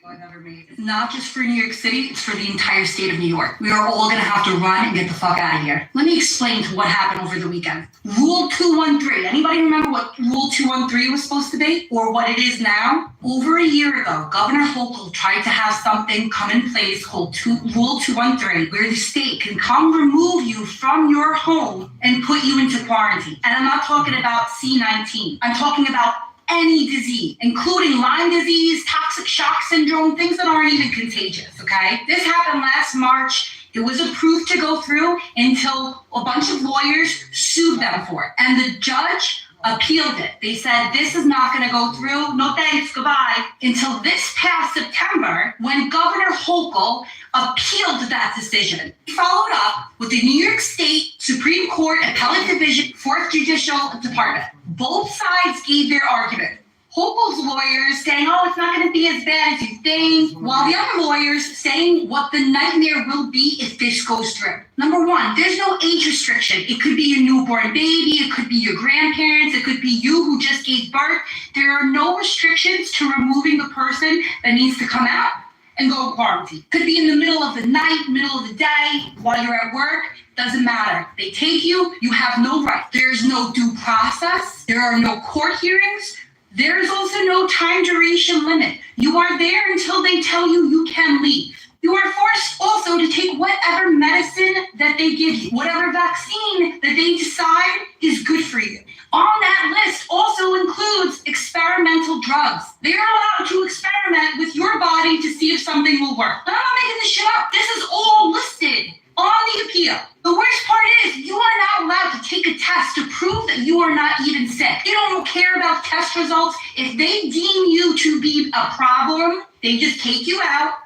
[SPEAKER 10] It's not just for New York City, it's for the entire state of New York. We are all gonna have to run and get the fuck out of here. Let me explain to what happened over the weekend. Rule 213. Anybody remember what Rule 213 was supposed to be? Or what it is now? Over a year ago, Governor Hochul tried to have something come in place called Rule 213, where the state can come remove you from your home and put you into quarantine. And I'm not talking about C-19. I'm talking about any disease, including Lyme disease, toxic shock syndrome, things that aren't even contagious, okay? This happened last March. It was approved to go through until a bunch of lawyers sued them for it. And the judge appealed it. They said, this is not gonna go through, no thanks, goodbye. Until this past September, when Governor Hochul appealed that decision. He followed up with the New York State Supreme Court Appellate Division, 4th Judicial Department. Both sides gave their argument. Hochul's lawyers saying, oh, it's not going to be as bad as you think, while the other lawyers saying what the nightmare will be if this goes through. Number one, there's no age restriction. It could be a newborn baby, it could be your grandparents, it could be you who just gave birth. There are no restrictions to removing the person that needs to come out. and go quarantine. Could be in the middle of the night, middle of the day, while you're at work. Doesn't matter. They take you, you have no right. There's no due process. There are no court hearings. There's also no time duration limit. You are there until they tell you you can leave. You are forced also to take whatever medicine that they give you, whatever vaccine that they decide is good for you. On that list also includes experimental drugs. They're allowed to experiment with your body to see if something will work. I'm not making this shit up. This is all listed on the appeal. The worst part is you are not allowed to take a test to prove that you are not even sick. They don't care about test results. If they deem you to be a problem, they just take you out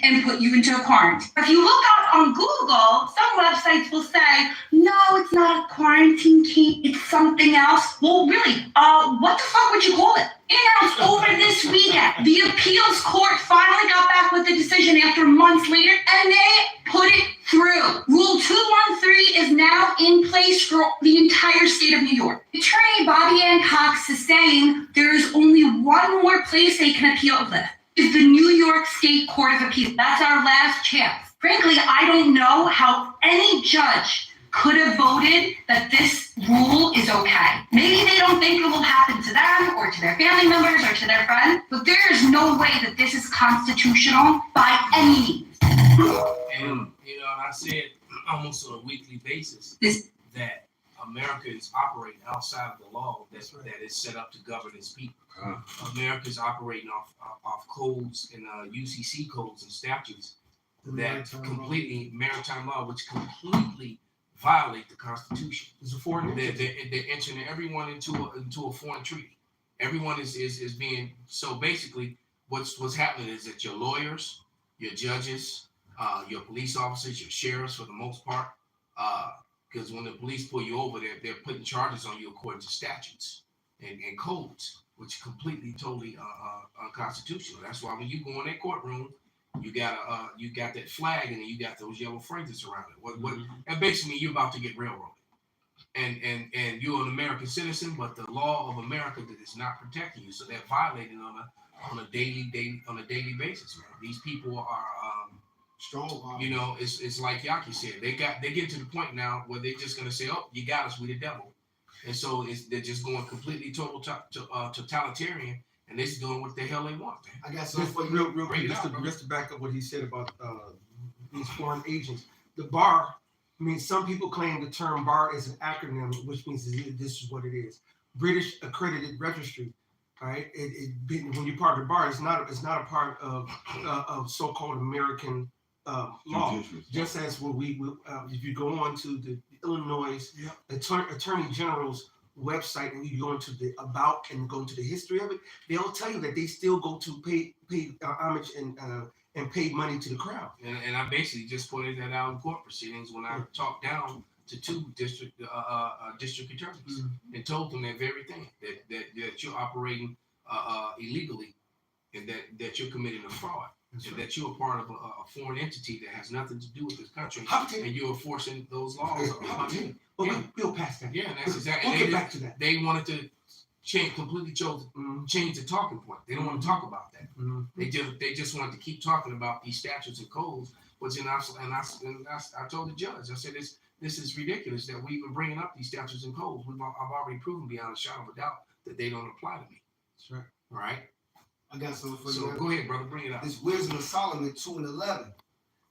[SPEAKER 10] and put you into a quarantine. If you look up on Google, some websites will say, no, it's not a quarantine key, it's something else. Well, really, what the fuck would you call it? And over this weekend, the appeals court finally got back with the decision after months later, and they put it through. Rule 213 is now in place for the entire state of New York. Attorney Bobby Ann Cox is saying there is only one more place they can appeal this. Is the New York State Court of Appeals. That's our last chance. Frankly, I don't know how any judge could have voted that this rule is okay. Maybe they don't think it will happen to them or to their family members or to their friends, but there is no way that this is constitutional by any means.
[SPEAKER 2] And, I said almost on a weekly basis that America is operating outside of the law that is set up to govern its people. America is operating off codes and UCC codes and statutes that completely maritime law, which completely violate the Constitution.
[SPEAKER 1] It's a foreign.
[SPEAKER 2] They're entering everyone into a foreign treaty. Everyone is being so basically what's happening is that your lawyers, your judges, your police officers, your sheriffs for the most part, because when the police pull you over, they're putting charges on you according to statutes and codes, which is completely, totally unconstitutional. That's why when you go in that courtroom, you got that flag and then you got those yellow phrases around it. That basically you're about to get railroaded, and you're an American citizen, but the law of America that is not protecting you, so they're violating on a daily basis, man. These people are.
[SPEAKER 7] Strong.
[SPEAKER 2] It's like Yaki said. They get to the point now where they're just gonna say, "Oh, you got us, we the devil," and so they're just going completely totalitarian, and they're just doing what the hell they want, man.
[SPEAKER 7] I got something for you.
[SPEAKER 1] Real quick, just to back up what he said about these foreign agents. The bar. I mean, some people claim the term bar is an acronym, which means this is what it is. British Accredited Registry. All right. When you're part of the bar, it's not a part of so-called American law. Just as when if you go on to the Illinois Attorney General's website and you go into the about and go into the history of it, they'll tell you that they still go to pay homage and pay money to the crowd.
[SPEAKER 2] And I basically just pointed that out in court proceedings when I talked down to two district attorneys and told them that very thing, that you're operating illegally and that you're committing a fraud. And that you're a part of a foreign entity that has nothing to do with this country, and you're enforcing those laws.
[SPEAKER 1] We'll pass that.
[SPEAKER 2] Yeah, and that's exactly.
[SPEAKER 1] We'll get back to that.
[SPEAKER 2] They wanted to change the talking point. They don't want to talk about that. They just wanted to keep talking about these statutes and codes. Which I told the judge, I said this is ridiculous that we even bringing up these statutes and codes. I've already proven beyond a shadow of a doubt that they don't apply to me.
[SPEAKER 1] That's right.
[SPEAKER 2] All right.
[SPEAKER 7] I got something for you.
[SPEAKER 2] So go ahead, brother, bring it up.
[SPEAKER 7] This Wisdom of Solomon 2:11.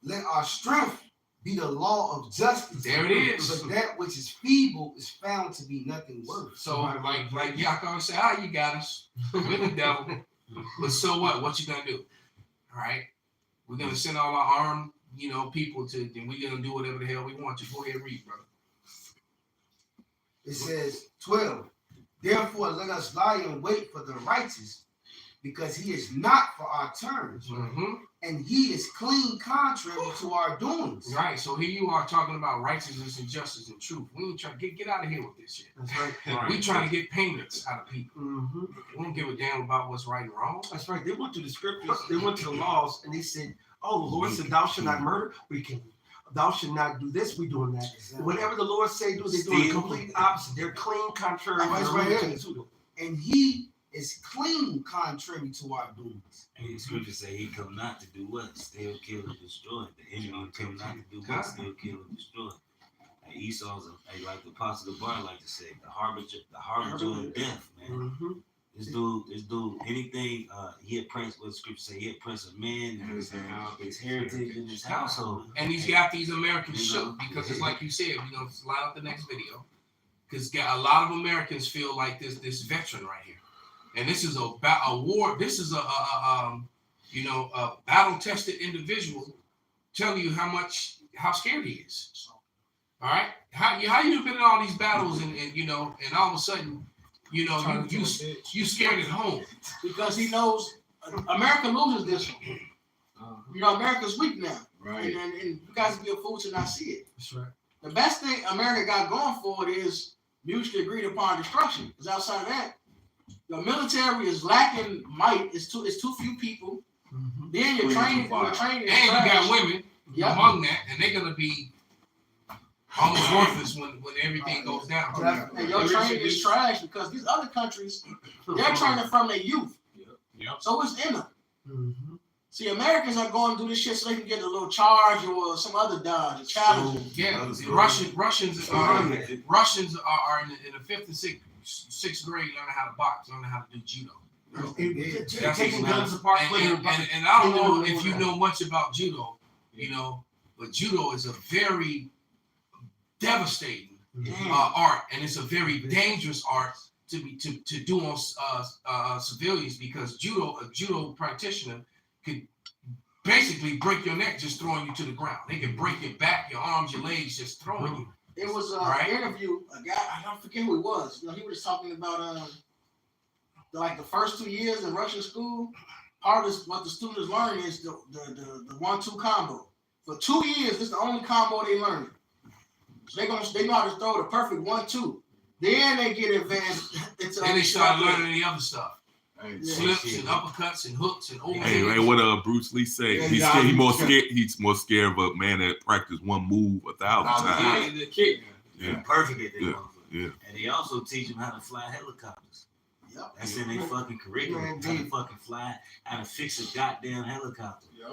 [SPEAKER 7] Let our strength be the law of justice.
[SPEAKER 2] There it is.
[SPEAKER 7] But that which is feeble is found to be nothing worth.
[SPEAKER 2] So like Yaakov said, you got us. We're the devil. But so what? What you gonna do? All right. We're gonna send all our armed, people to, and we're gonna do whatever the hell we want to. Go ahead, read, brother.
[SPEAKER 7] It says 12. Therefore, let us lie in wait for the righteous, because he is not for our turns, and he is clean contrary to our doings.
[SPEAKER 2] Right. So here you are talking about righteousness and justice and truth. We ain't trying to get out of here with this shit.
[SPEAKER 1] That's right.
[SPEAKER 2] We trying to get payments out of people. We don't give a damn about what's right and wrong.
[SPEAKER 1] That's right. They went to the scriptures. They went to the laws, and they said, "Oh, the Lord said, thou shalt not murder. We can. Thou shalt not do this. We doing that.
[SPEAKER 7] Exactly.
[SPEAKER 1] Whatever the Lord say, do. They're doing the complete opposite. They're clean, contrary.
[SPEAKER 7] That's right. And he is clean contrary to our doings.
[SPEAKER 6] And the scripture say he come not to do what? Still kill and destroy. The enemy come not to do what? Still kill and destroy. And Esau's like the Apostle Bar like to say, the harbinger of death, man.
[SPEAKER 1] Mm-hmm.
[SPEAKER 6] This dude, anything he had prince, what the scripture say, he had prince of men and his heritage in his household.
[SPEAKER 2] And he's got these Americans shook because it's like you said, slide out the next video. Because a lot of Americans feel like this veteran right here. And this is a war. This is a battle-tested individual telling you how scared he is. All right, how you been in all these battles and all of a sudden, you scared at home
[SPEAKER 8] because he knows America loses this one. America's weak now.
[SPEAKER 2] Right.
[SPEAKER 8] And you guys be a fool to not see it.
[SPEAKER 1] That's right.
[SPEAKER 8] The best thing America got going for it is mutually agreed upon destruction. Because outside of that, the military is lacking might. It's too few people.
[SPEAKER 1] Mm-hmm.
[SPEAKER 8] Then you're training.
[SPEAKER 2] And you got women among that, and they're gonna be almost worthless when everything goes down.
[SPEAKER 8] And your training is trash because these other countries, they're training from their youth.
[SPEAKER 2] Yep.
[SPEAKER 8] So it's in them.
[SPEAKER 1] Mm-hmm.
[SPEAKER 8] See, Americans are going to do this shit so they can get a little charge or some other dodge, a challenge.
[SPEAKER 2] Russians are in the 5th and 6th grade learning how to box, learning how to do judo.
[SPEAKER 1] Taking guns apart,
[SPEAKER 2] and I don't know if you know much about judo, but judo is a very devastating art, and it's a very dangerous art to do on civilians because a judo practitioner could basically break your neck just throwing you to the ground. They can break your back, your arms, your legs, just throwing you.
[SPEAKER 8] It was an interview. A guy, I don't forget who he was. He was talking about the first 2 years in Russian school. Part of what the students learn is the 1-2 combo. For 2 years, this is the only combo they learn. So they know how to throw the perfect 1-2. Then they get advanced.
[SPEAKER 2] Then they start learning the other stuff. Flips and uppercuts and hooks and overheads.
[SPEAKER 11] Hey, what Bruce Lee say? He's scared. He's more scared of a man that practiced one move 1,000 times.
[SPEAKER 6] Yeah, perfect at that.
[SPEAKER 11] Yeah.
[SPEAKER 6] And they also teach them how to fly helicopters.
[SPEAKER 8] Yep.
[SPEAKER 6] That's in their fucking curriculum. How to fucking fly, how to fix a goddamn helicopter.
[SPEAKER 1] I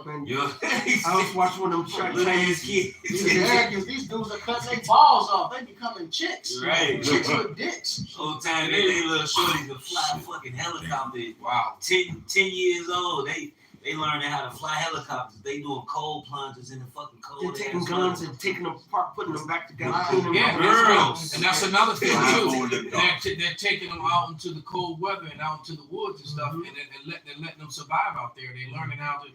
[SPEAKER 1] was watching one of them
[SPEAKER 6] Chinese kids.
[SPEAKER 8] These Americans, these dudes are cutting their balls off. They becoming chicks.
[SPEAKER 6] Right.
[SPEAKER 8] Chicks with dicks.
[SPEAKER 6] Whole time they little shorties to fly a fucking helicopter. Wow. 10 years old. They learning how to fly helicopters. They doing cold plunges in the fucking cold.
[SPEAKER 1] They're taking guns and taking them apart, putting them back together.
[SPEAKER 2] Yeah, girls. And that's another thing too. They're taking them out into the cold weather and out into the woods and stuff, and letting them survive out there. They're learning how to.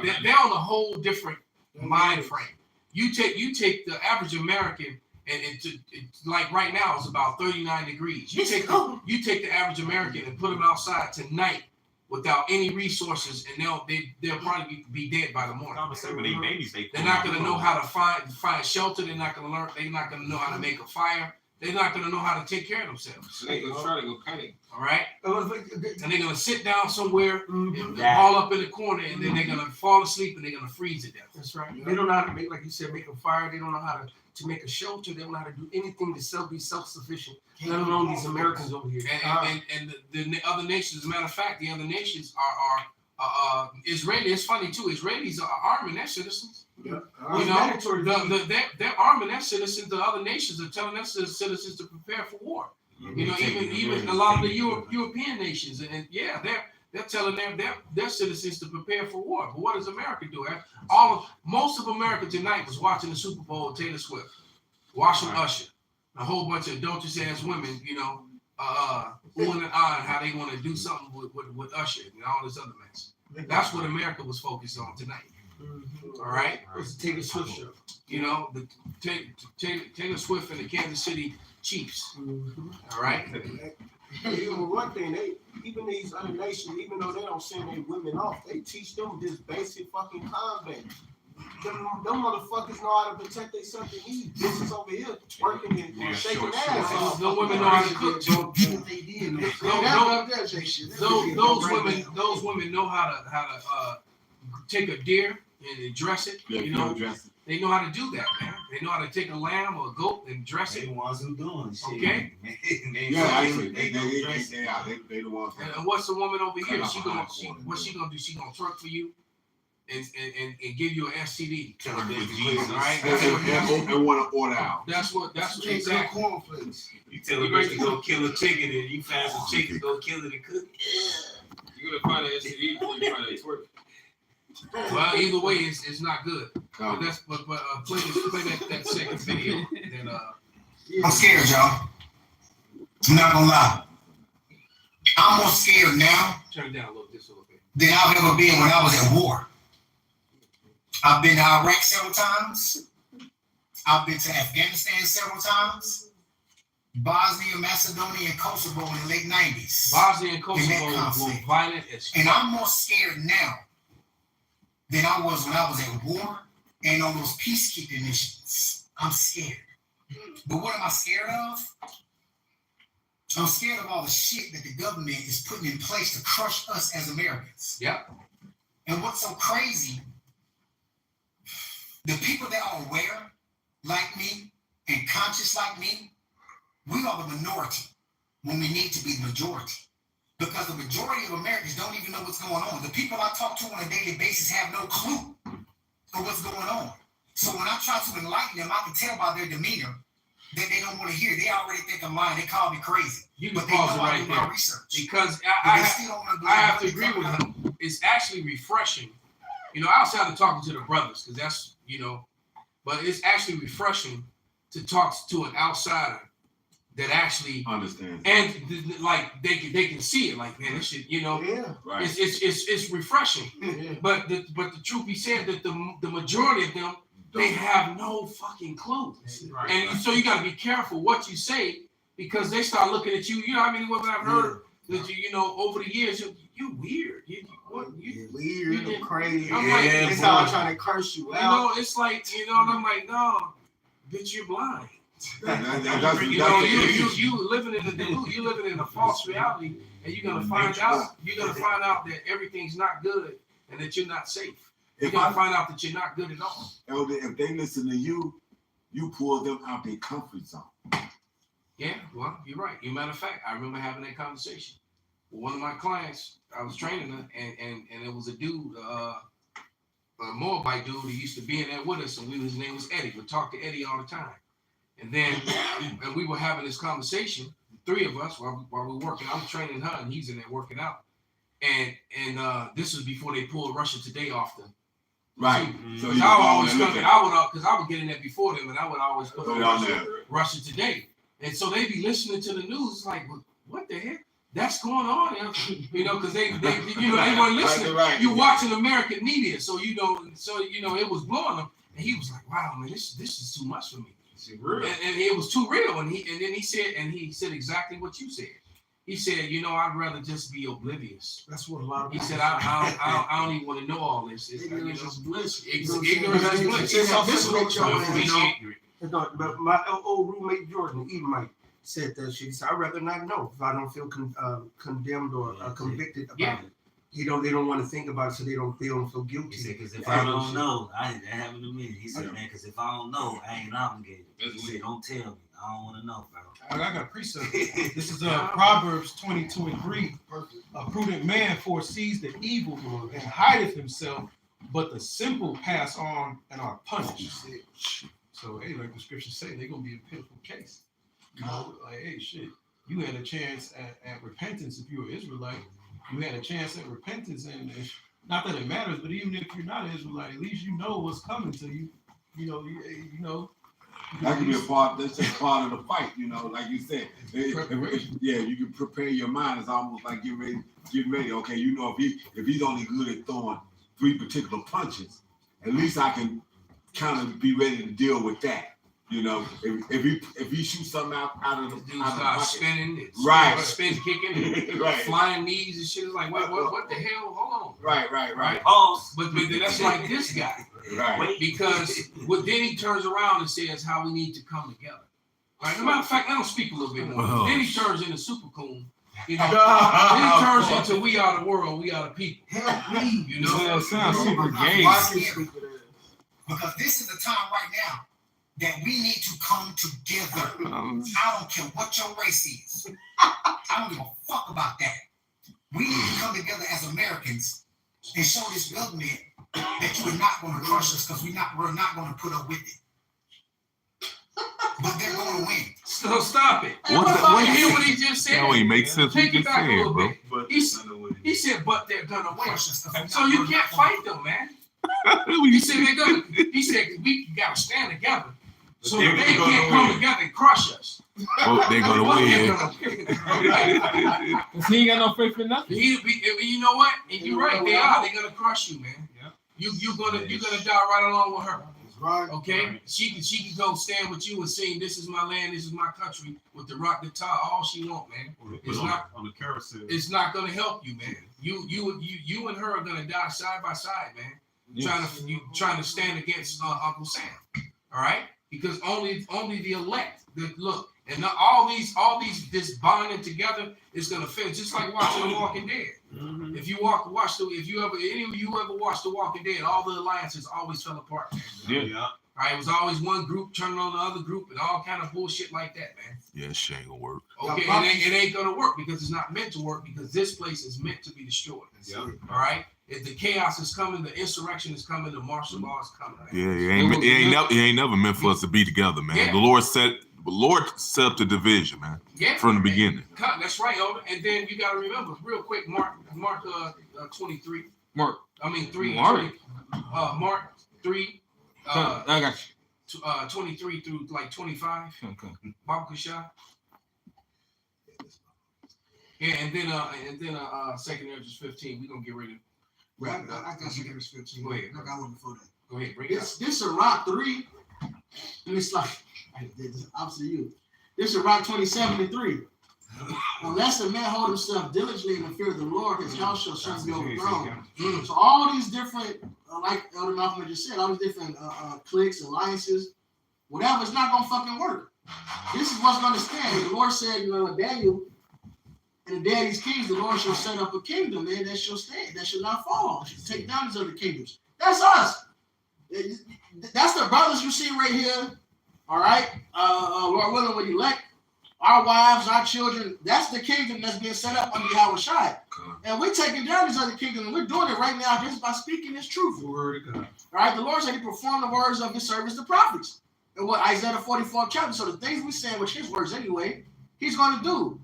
[SPEAKER 2] They're on a whole different mind frame. You take the average American, and like right now it's about 39 degrees. You take the average American and put them outside tonight without any resources, and they'll probably be dead by the morning. They're not gonna know how to find shelter. They're not gonna learn. They're not gonna know how to make a fire. They're not gonna know how to take care of themselves.
[SPEAKER 4] So they're gonna try to go panic.
[SPEAKER 2] All right, and they're gonna sit down somewhere, and all up in the corner, and then they're gonna fall asleep and they're gonna freeze to death.
[SPEAKER 1] That's right. They don't know how to make, like you said, make a fire. They don't know how to make a shelter. They don't know how to do anything to be self-sufficient. Let alone these Americans over here.
[SPEAKER 2] And the other nations, as a matter of fact, the other nations are Israeli. It's funny too. Israelis are arming their citizens.
[SPEAKER 1] Yeah.
[SPEAKER 2] They're arming their citizens. The other nations are telling their citizens to prepare for war. Even a lot of the European nations, and they're telling their citizens to prepare for war. But what does America do? Most of America tonight was watching the Super Bowl with Taylor Swift, watching Usher, a whole bunch of adulterous ass women, oohing and ahhing how they want to do something with Usher and all this other mess. That's what America was focused on tonight. All right,
[SPEAKER 1] it's a Taylor Swift show.
[SPEAKER 2] The Taylor Swift and the Kansas City Chiefs. All right.
[SPEAKER 12] Even one thing, even these other nations, even though they don't send their women off, they teach them this basic fucking combat. Them motherfuckers know how to protect themselves and eat. This is over here working and shaking ass.
[SPEAKER 2] No women know how to cook. Those women know how to take a deer and dress it.
[SPEAKER 3] Yeah,
[SPEAKER 2] You know,
[SPEAKER 3] dress it.
[SPEAKER 2] they know how to do that, man. They know how to take a lamb or a goat and dress
[SPEAKER 6] They
[SPEAKER 2] it.
[SPEAKER 6] the ones who doing shit.
[SPEAKER 2] Okay.
[SPEAKER 3] Yeah, actually, they the ones.
[SPEAKER 2] And what's the woman over here?
[SPEAKER 3] Cut
[SPEAKER 2] She
[SPEAKER 3] off
[SPEAKER 2] gonna
[SPEAKER 3] behind
[SPEAKER 2] she,
[SPEAKER 3] corner,
[SPEAKER 2] what's she gonna do? She gonna twerk for you and give you an STD.
[SPEAKER 6] Tell her
[SPEAKER 3] With
[SPEAKER 6] bitch,
[SPEAKER 3] Jesus.
[SPEAKER 2] Right?
[SPEAKER 11] And want to order out.
[SPEAKER 2] That's what exactly.
[SPEAKER 7] Cornflakes.
[SPEAKER 6] You tell her bitch to go kill a chicken and you find some chicken to go kill it and cook it.
[SPEAKER 4] You're gonna find an STD before you find a twerk.
[SPEAKER 2] Well, either way, it's not good. But
[SPEAKER 3] No.
[SPEAKER 2] that's but play that second video. Then
[SPEAKER 7] I'm scared, y'all. I'm not gonna lie. I'm more scared now
[SPEAKER 2] turn it down a little bit.
[SPEAKER 7] than I've ever been when I was at war. I've been to Iraq several times. I've been to Afghanistan several times. Bosnia, Macedonia, and Kosovo in the late 90s.
[SPEAKER 2] Bosnia and Kosovo
[SPEAKER 7] In that
[SPEAKER 2] were
[SPEAKER 7] conflict.
[SPEAKER 2] violent as
[SPEAKER 7] And
[SPEAKER 2] fuck.
[SPEAKER 7] I'm more scared now than I was when I was at war and on those peacekeeping missions. I'm scared. But what am I scared of? I'm scared of all the shit that the government is putting in place to crush us as Americans.
[SPEAKER 2] Yep.
[SPEAKER 7] And what's so crazy, the people that are aware like me and conscious like me, we are the minority when we need to be the majority. Because the majority of Americans don't even know what's going on. The people I talk to on a daily basis have no clue of what's going on. So when I try to enlighten them, I can tell by their demeanor that they don't want to hear. They already think I'm lying. They call me crazy.
[SPEAKER 2] You can
[SPEAKER 7] But they
[SPEAKER 2] pause
[SPEAKER 7] know
[SPEAKER 2] it
[SPEAKER 7] I
[SPEAKER 2] right
[SPEAKER 7] do my
[SPEAKER 2] there.
[SPEAKER 7] research.
[SPEAKER 2] Because
[SPEAKER 7] But
[SPEAKER 2] I
[SPEAKER 7] they still don't want to
[SPEAKER 2] I have to
[SPEAKER 7] believe
[SPEAKER 2] agree with
[SPEAKER 7] what
[SPEAKER 2] him. It's actually refreshing, you know, outside of talking to the brothers, because that's, you know, but it's actually refreshing to talk to an outsider that actually
[SPEAKER 3] Understand.
[SPEAKER 2] and like they can see it, like, man, this shit, you know,
[SPEAKER 12] Yeah.
[SPEAKER 3] Right.
[SPEAKER 2] it's refreshing.
[SPEAKER 12] Yeah.
[SPEAKER 2] But the truth be said, that the majority of them, they have no fucking clue.
[SPEAKER 12] Right.
[SPEAKER 2] And so you got to be careful what you say, because they start looking at you. You know how many women I've heard that you know over the years, you weird. You
[SPEAKER 12] Weird,
[SPEAKER 2] you-
[SPEAKER 12] crazy.
[SPEAKER 2] I'm like,
[SPEAKER 12] It's all trying to curse you
[SPEAKER 2] you
[SPEAKER 12] out.
[SPEAKER 2] know, it's like, you know, and I'm like, no, bitch, you're blind.
[SPEAKER 3] That's
[SPEAKER 2] You know, you living in the delusion, you living in a false reality, and you're gonna find out that everything's not good and that you're not safe. You're
[SPEAKER 3] If
[SPEAKER 2] gonna
[SPEAKER 3] I
[SPEAKER 2] find out that you're not good at all.
[SPEAKER 3] Elder, if they listen to you, you pull them out their comfort zone.
[SPEAKER 2] Yeah, well, you're right. As a matter of fact, I remember having that conversation with one of my clients. I was training her, and it was a dude, a Moabite dude who used to be in there with us, and his name was Eddie. We talked to Eddie all the time. And then and we were having this conversation, three of us, while we were working. I'm training her, and he's in there working out. And this was before they pulled Russia Today off the.
[SPEAKER 3] Right.
[SPEAKER 2] So
[SPEAKER 3] So
[SPEAKER 2] I
[SPEAKER 3] you
[SPEAKER 2] would always
[SPEAKER 3] look
[SPEAKER 2] come,
[SPEAKER 3] at
[SPEAKER 2] because I would get in there before them, and I would always put
[SPEAKER 3] Put
[SPEAKER 2] on
[SPEAKER 3] it on there.
[SPEAKER 2] Russia Today. And so they be listening to the news. It's like, what the heck? That's going on, you know, because they you know, they weren't listening.
[SPEAKER 3] Right.
[SPEAKER 2] You're watching American media, so you know, it was blowing them. And he was like, wow, man, this is too much for me. And it was too real. And then he said exactly what you said. He said, you know, I'd rather just be oblivious.
[SPEAKER 12] That's what a lot of
[SPEAKER 2] He
[SPEAKER 12] people
[SPEAKER 2] said,
[SPEAKER 12] say.
[SPEAKER 2] I don't even want to know all this. It's,
[SPEAKER 12] Ignorance is bliss.
[SPEAKER 2] Ignorance is bliss.
[SPEAKER 12] It's all
[SPEAKER 2] This is
[SPEAKER 12] separate
[SPEAKER 2] what
[SPEAKER 12] your
[SPEAKER 2] you're
[SPEAKER 12] man, you know.
[SPEAKER 2] ignorant.
[SPEAKER 12] It's not- But my old roommate Jordan Edomite said that shit. He said, I'd rather not know if I don't feel condemned or convicted about
[SPEAKER 2] Yeah.
[SPEAKER 12] it. They don't want to think about it, so they don't feel
[SPEAKER 6] He
[SPEAKER 12] guilty.
[SPEAKER 6] said, because if I don't know, that happened to me. He said, man, because if I don't know, I ain't obligated. He said, don't tell me. I don't want to know, bro.
[SPEAKER 13] I got a precept. This is Proverbs 22:3. A prudent man foresees the evil and hideth himself, but the simple pass on and are punished. So, hey, like the scriptures say, they're gonna be a pitiful case. You know, like, hey, shit, you had a chance at repentance if you're an Israelite. You had a chance at repentance, and not that it matters, but even if you're not an Israelite, at least you know what's coming to you. You know.
[SPEAKER 3] That can be a part. That's just part of the fight, you know. Like you said, yeah, you can prepare your mind. It's almost like get ready. Okay, you know, if he's only good at throwing 3 particular punches, at least I can kind of be ready to deal with that. You know, if he shoots something out of the
[SPEAKER 2] Dude start spinning,
[SPEAKER 3] right,
[SPEAKER 2] spin kicking, and
[SPEAKER 3] right,
[SPEAKER 2] flying knees and shit. It's like, what the hell? Hold on.
[SPEAKER 3] Right.
[SPEAKER 2] But that's like this guy.
[SPEAKER 3] Right.
[SPEAKER 2] Because then he turns around and says how we need to come together. Right. As a matter of fact, let him speak a little bit more.
[SPEAKER 11] Oh.
[SPEAKER 2] Then he turns into Super Coon You know, it turns into we are the world, we are the people.
[SPEAKER 7] Help me.
[SPEAKER 2] You know,
[SPEAKER 4] That sounds super gay.
[SPEAKER 14] Because this is the time right now that we need to come together. I don't care what your race is. I don't give a fuck about that. We need to come together as Americans and show this government that you are not going to crush us because we're not going to put up with it. But they're going to win.
[SPEAKER 2] So stop it.
[SPEAKER 11] What the-
[SPEAKER 2] You hear what he just said?
[SPEAKER 11] That don't even make sense what
[SPEAKER 2] Take
[SPEAKER 11] you
[SPEAKER 2] it
[SPEAKER 11] just
[SPEAKER 2] back a
[SPEAKER 11] said,
[SPEAKER 2] little
[SPEAKER 11] bro.
[SPEAKER 2] bit. He said, but they're gonna win. So you can't fight them, man. He said they're gonna. He said we gotta stand together. So they can't come together and crush us.
[SPEAKER 11] Well, they're gonna win.
[SPEAKER 4] He ain't got no faith in nothing.
[SPEAKER 2] You know what? And you're right. They are. They're gonna crush you, man. You're gonna die right along with her.
[SPEAKER 7] Right.
[SPEAKER 2] Okay, she can go stand with you and sing "This is my land, this is my country" with the rock guitar all she want, man. It's not
[SPEAKER 9] on the carousel.
[SPEAKER 2] It's not gonna help you, man. You and her are gonna die side by side, man. Trying to stand against Uncle Sam. All right, because only the elect that look and all these this bonding together is gonna fail. Just like watching The Walking Dead.
[SPEAKER 1] Mm-hmm.
[SPEAKER 2] If you any of you ever watched The Walking Dead, all the alliances always fell apart, man.
[SPEAKER 11] Yeah.
[SPEAKER 2] All right, it was always one group turning on the other group and all kind of bullshit like that, man.
[SPEAKER 11] Yeah, shit ain't gonna work.
[SPEAKER 2] Okay, it ain't gonna work because it's not meant to work because this place is meant to be destroyed. All right, if the chaos is coming, the insurrection is coming, the martial law is coming. Man.
[SPEAKER 11] Yeah, it ain't never meant for us to be together, man.
[SPEAKER 2] Yeah.
[SPEAKER 11] The Lord set up the division, man.
[SPEAKER 2] Yeah,
[SPEAKER 11] from the beginning.
[SPEAKER 2] That's right, Elder. And then you gotta remember, real quick, Mark 23.
[SPEAKER 4] Mark
[SPEAKER 2] 3.
[SPEAKER 4] Mark.
[SPEAKER 2] Mark 3.
[SPEAKER 4] I got you.
[SPEAKER 2] 23 through like 25.
[SPEAKER 4] Okay.
[SPEAKER 2] Baba Kashah. Yeah, and then 2nd Ezra 15. We're gonna get ready to wrap it up.
[SPEAKER 8] I got 2nd Ezra 15.
[SPEAKER 2] Go ahead.
[SPEAKER 8] I got one before that.
[SPEAKER 2] Go ahead, bring it up.
[SPEAKER 8] This is Rock 3. And it's like, this opposite of you. This is Rock 27:3. Unless a man hold himself diligently in the fear of the Lord, his house shall certainly be overthrown. So all these different, like Elder Malcolm just said, all these different cliques, alliances, whatever, it's not gonna fucking work. This is what's gonna stand. The Lord said, Daniel, in the day of these kings, the Lord shall set up a kingdom, man, that shall stand, that shall not fall. Shall take down these other kingdoms. That's us. That's the brothers you see right here. All right, Lord willing, when you elect our wives, our children, that's the kingdom that's being set up under Yahweh Shai. And we're taking down these other kingdoms, and we're doing it right now just by speaking this truth.
[SPEAKER 1] The word of God.
[SPEAKER 8] All right, the Lord said he performed the words of his servants, the prophets. And what Isaiah 44th chapter. So the things we're saying, which his words anyway, he's going to do.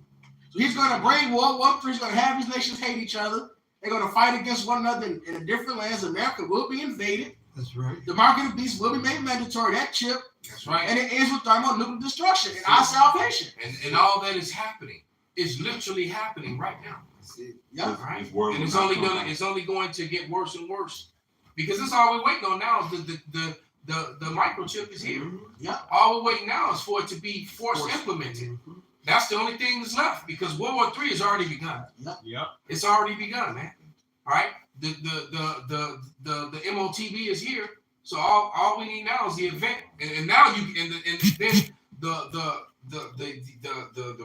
[SPEAKER 8] So he's going to bring World War III. He's going to have these nations hate each other. They're going to fight against one another in the different lands. America will be invaded.
[SPEAKER 1] That's right.
[SPEAKER 8] The mark of the beast will be made mandatory. That chip.
[SPEAKER 2] That's right.
[SPEAKER 8] And it ends with thermonuclear destruction and our salvation.
[SPEAKER 2] And all that is happening is literally happening right now.
[SPEAKER 8] Yeah.
[SPEAKER 2] Right. And it's only going to get worse and worse because that's all we're waiting on now. The microchip is here.
[SPEAKER 8] Yeah.
[SPEAKER 2] All we're waiting now is for it to be force implemented. That's the only thing that's left because World War III has already begun.
[SPEAKER 4] Yep.
[SPEAKER 2] It's already begun, man. All right. The MOTB is here. So all we need now is the event, and now then the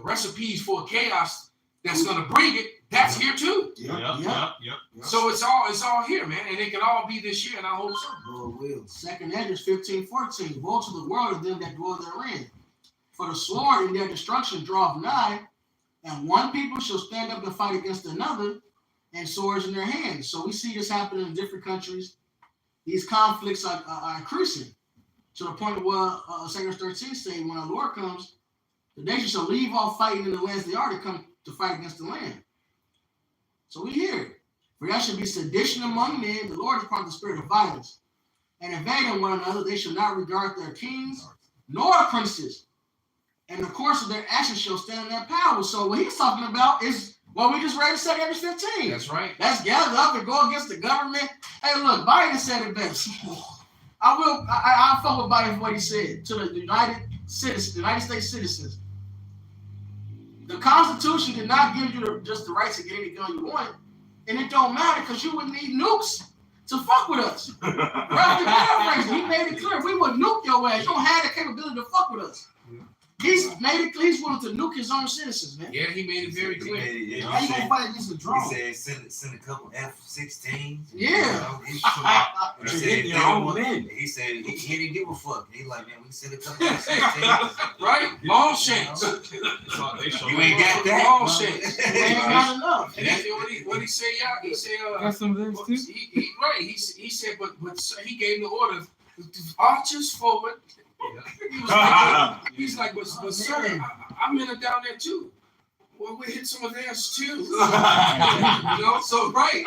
[SPEAKER 2] recipes for chaos that's gonna bring it. That's here too.
[SPEAKER 4] Yep.
[SPEAKER 2] So it's all here, man, and it can all be this year, and I hope so.
[SPEAKER 8] Lord will. 2nd Ezra 15:14. Woe to the world of them that dwell therein, for the sword in their destruction draweth nigh, and one people shall stand up and fight against another, and swords in their hands. So we see this happening in different countries. These conflicts are increasing to the point where 2 13 say, when the Lord comes, the nation shall leave off fighting in the lands they are to come to fight against the land. So we hear it. For there shall be sedition among men. The Lord is part of the spirit of violence. And invading one another, they shall not regard their kings nor princes. And the course of their actions shall stand in their power. So what he's talking about is what we just read in 2 Ezra 15.
[SPEAKER 2] That's right.
[SPEAKER 8] Let's gather up and go against the government. Hey, look, Biden said it best. I fuck with Biden for what he said to the United States citizens. The Constitution did not give you just the right to get any gun you want, and it don't matter because you would need nukes to fuck with us. He made it clear we would nuke your ass. You don't have the capability to fuck with us. He's willing to nuke his own citizens, man.
[SPEAKER 2] Yeah, he made it very clear.
[SPEAKER 8] How you gonna fight against a drone?
[SPEAKER 6] He said send a couple F-16s.
[SPEAKER 8] Yeah.
[SPEAKER 6] He said he didn't give a fuck. He like, man, we send a couple F-16s.
[SPEAKER 2] Right? Long shanks.
[SPEAKER 6] You ain't got that.
[SPEAKER 2] Long shanks.
[SPEAKER 8] Ain't got enough.
[SPEAKER 2] And that's what he said, y'all. He said,
[SPEAKER 13] Got some of this too.
[SPEAKER 2] He said, but sir, he gave the order, archers forward. He's like, but sir, I'm in it down there too. Well, we hit some of theirs too. You know, so right.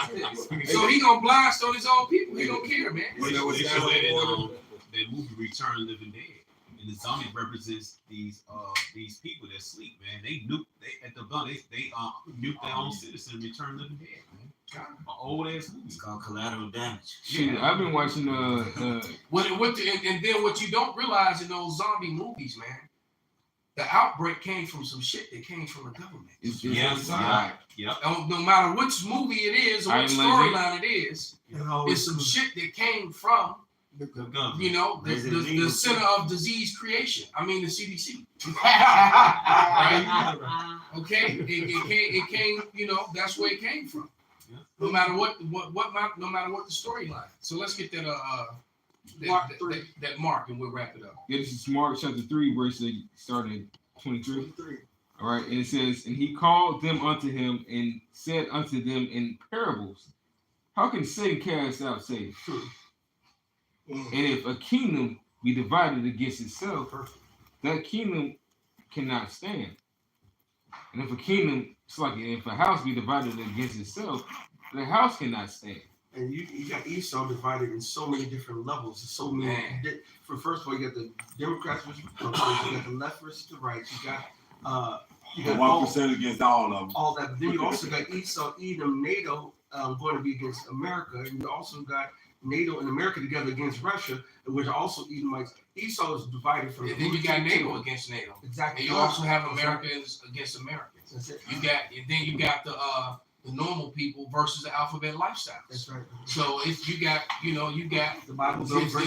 [SPEAKER 2] So he gonna blast on his own people. He don't care, man.
[SPEAKER 15] You know what they showed in that movie Return of the Living Dead. And the zombie represents these people that sleep, man. They nuke they nuke their own citizens, Return of the Living Dead, man. An old ass movie. It's
[SPEAKER 6] called Collateral Damage.
[SPEAKER 13] Shit, I've been watching
[SPEAKER 2] and then what you don't realize in those zombie movies, man, the outbreak came from some shit that came from the government. No matter which movie it is or what storyline it is, it's some shit that came from the Center of Disease Creation. I mean the CDC. Right? Okay, it came. You know, that's where it came from. No matter what, no matter what the storyline. So let's get that that mark, and we'll wrap it up.
[SPEAKER 13] Yeah, this is Mark chapter 3, verse starting 23. All right, and it says, and he called them unto him and said unto them in parables, how can Satan cast out Satan? And if a kingdom be divided against itself, that kingdom cannot stand. And if a kingdom, it's like if a house be divided against itself, the house cannot stand.
[SPEAKER 1] And you got Esau divided in so many different levels. So many. First of all, you got the Democrats versus Republicans. You got the left versus the right. You got
[SPEAKER 11] 1% against all of them.
[SPEAKER 1] All that. Then you also got Esau, Edom, NATO going to be against America, and you also got NATO and America together against Russia, which are also Edomites. Esau is divided from.
[SPEAKER 2] And then you got NATO against NATO.
[SPEAKER 1] Exactly.
[SPEAKER 2] And you also have Americans against Americans.
[SPEAKER 1] That's it.
[SPEAKER 2] You got the normal people versus the alphabet lifestyles.
[SPEAKER 1] That's right.
[SPEAKER 2] So if you got
[SPEAKER 1] the Bible versus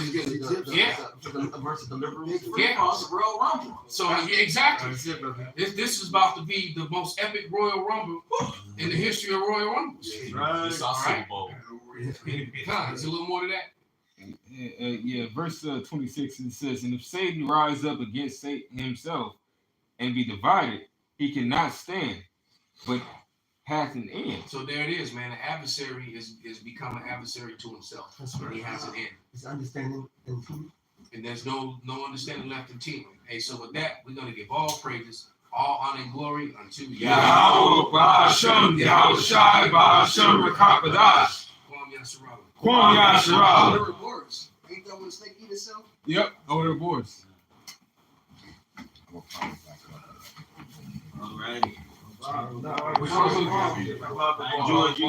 [SPEAKER 1] the liberals.
[SPEAKER 8] Yeah, Royal Rumble.
[SPEAKER 2] So exactly.
[SPEAKER 1] That's it, brother.
[SPEAKER 2] This is about to be the most epic Royal Rumble in the history of Royal Rumbles.
[SPEAKER 15] Right. It's our Super Bowl.
[SPEAKER 2] There's a little more to that.
[SPEAKER 13] Verse 26, it says, and if Satan rise up against Satan himself and be divided, he cannot stand, but hath an end.
[SPEAKER 2] So there it is, man. The adversary is become an adversary to himself.
[SPEAKER 1] That's right.
[SPEAKER 2] And he has an end.
[SPEAKER 1] It's understanding and truth.
[SPEAKER 2] And there's no understanding left in team. Hey, so with that, we're gonna give all praises, all honor and glory unto
[SPEAKER 4] Yahweh Ba'ashem, Yahweh Shai Ba'ashem Rakapadash. Kwam Yasharah.
[SPEAKER 8] The rewards. Ain't that when the snake eat itself?
[SPEAKER 13] Yep, over the boards.
[SPEAKER 6] All righty.
[SPEAKER 1] I enjoyed you.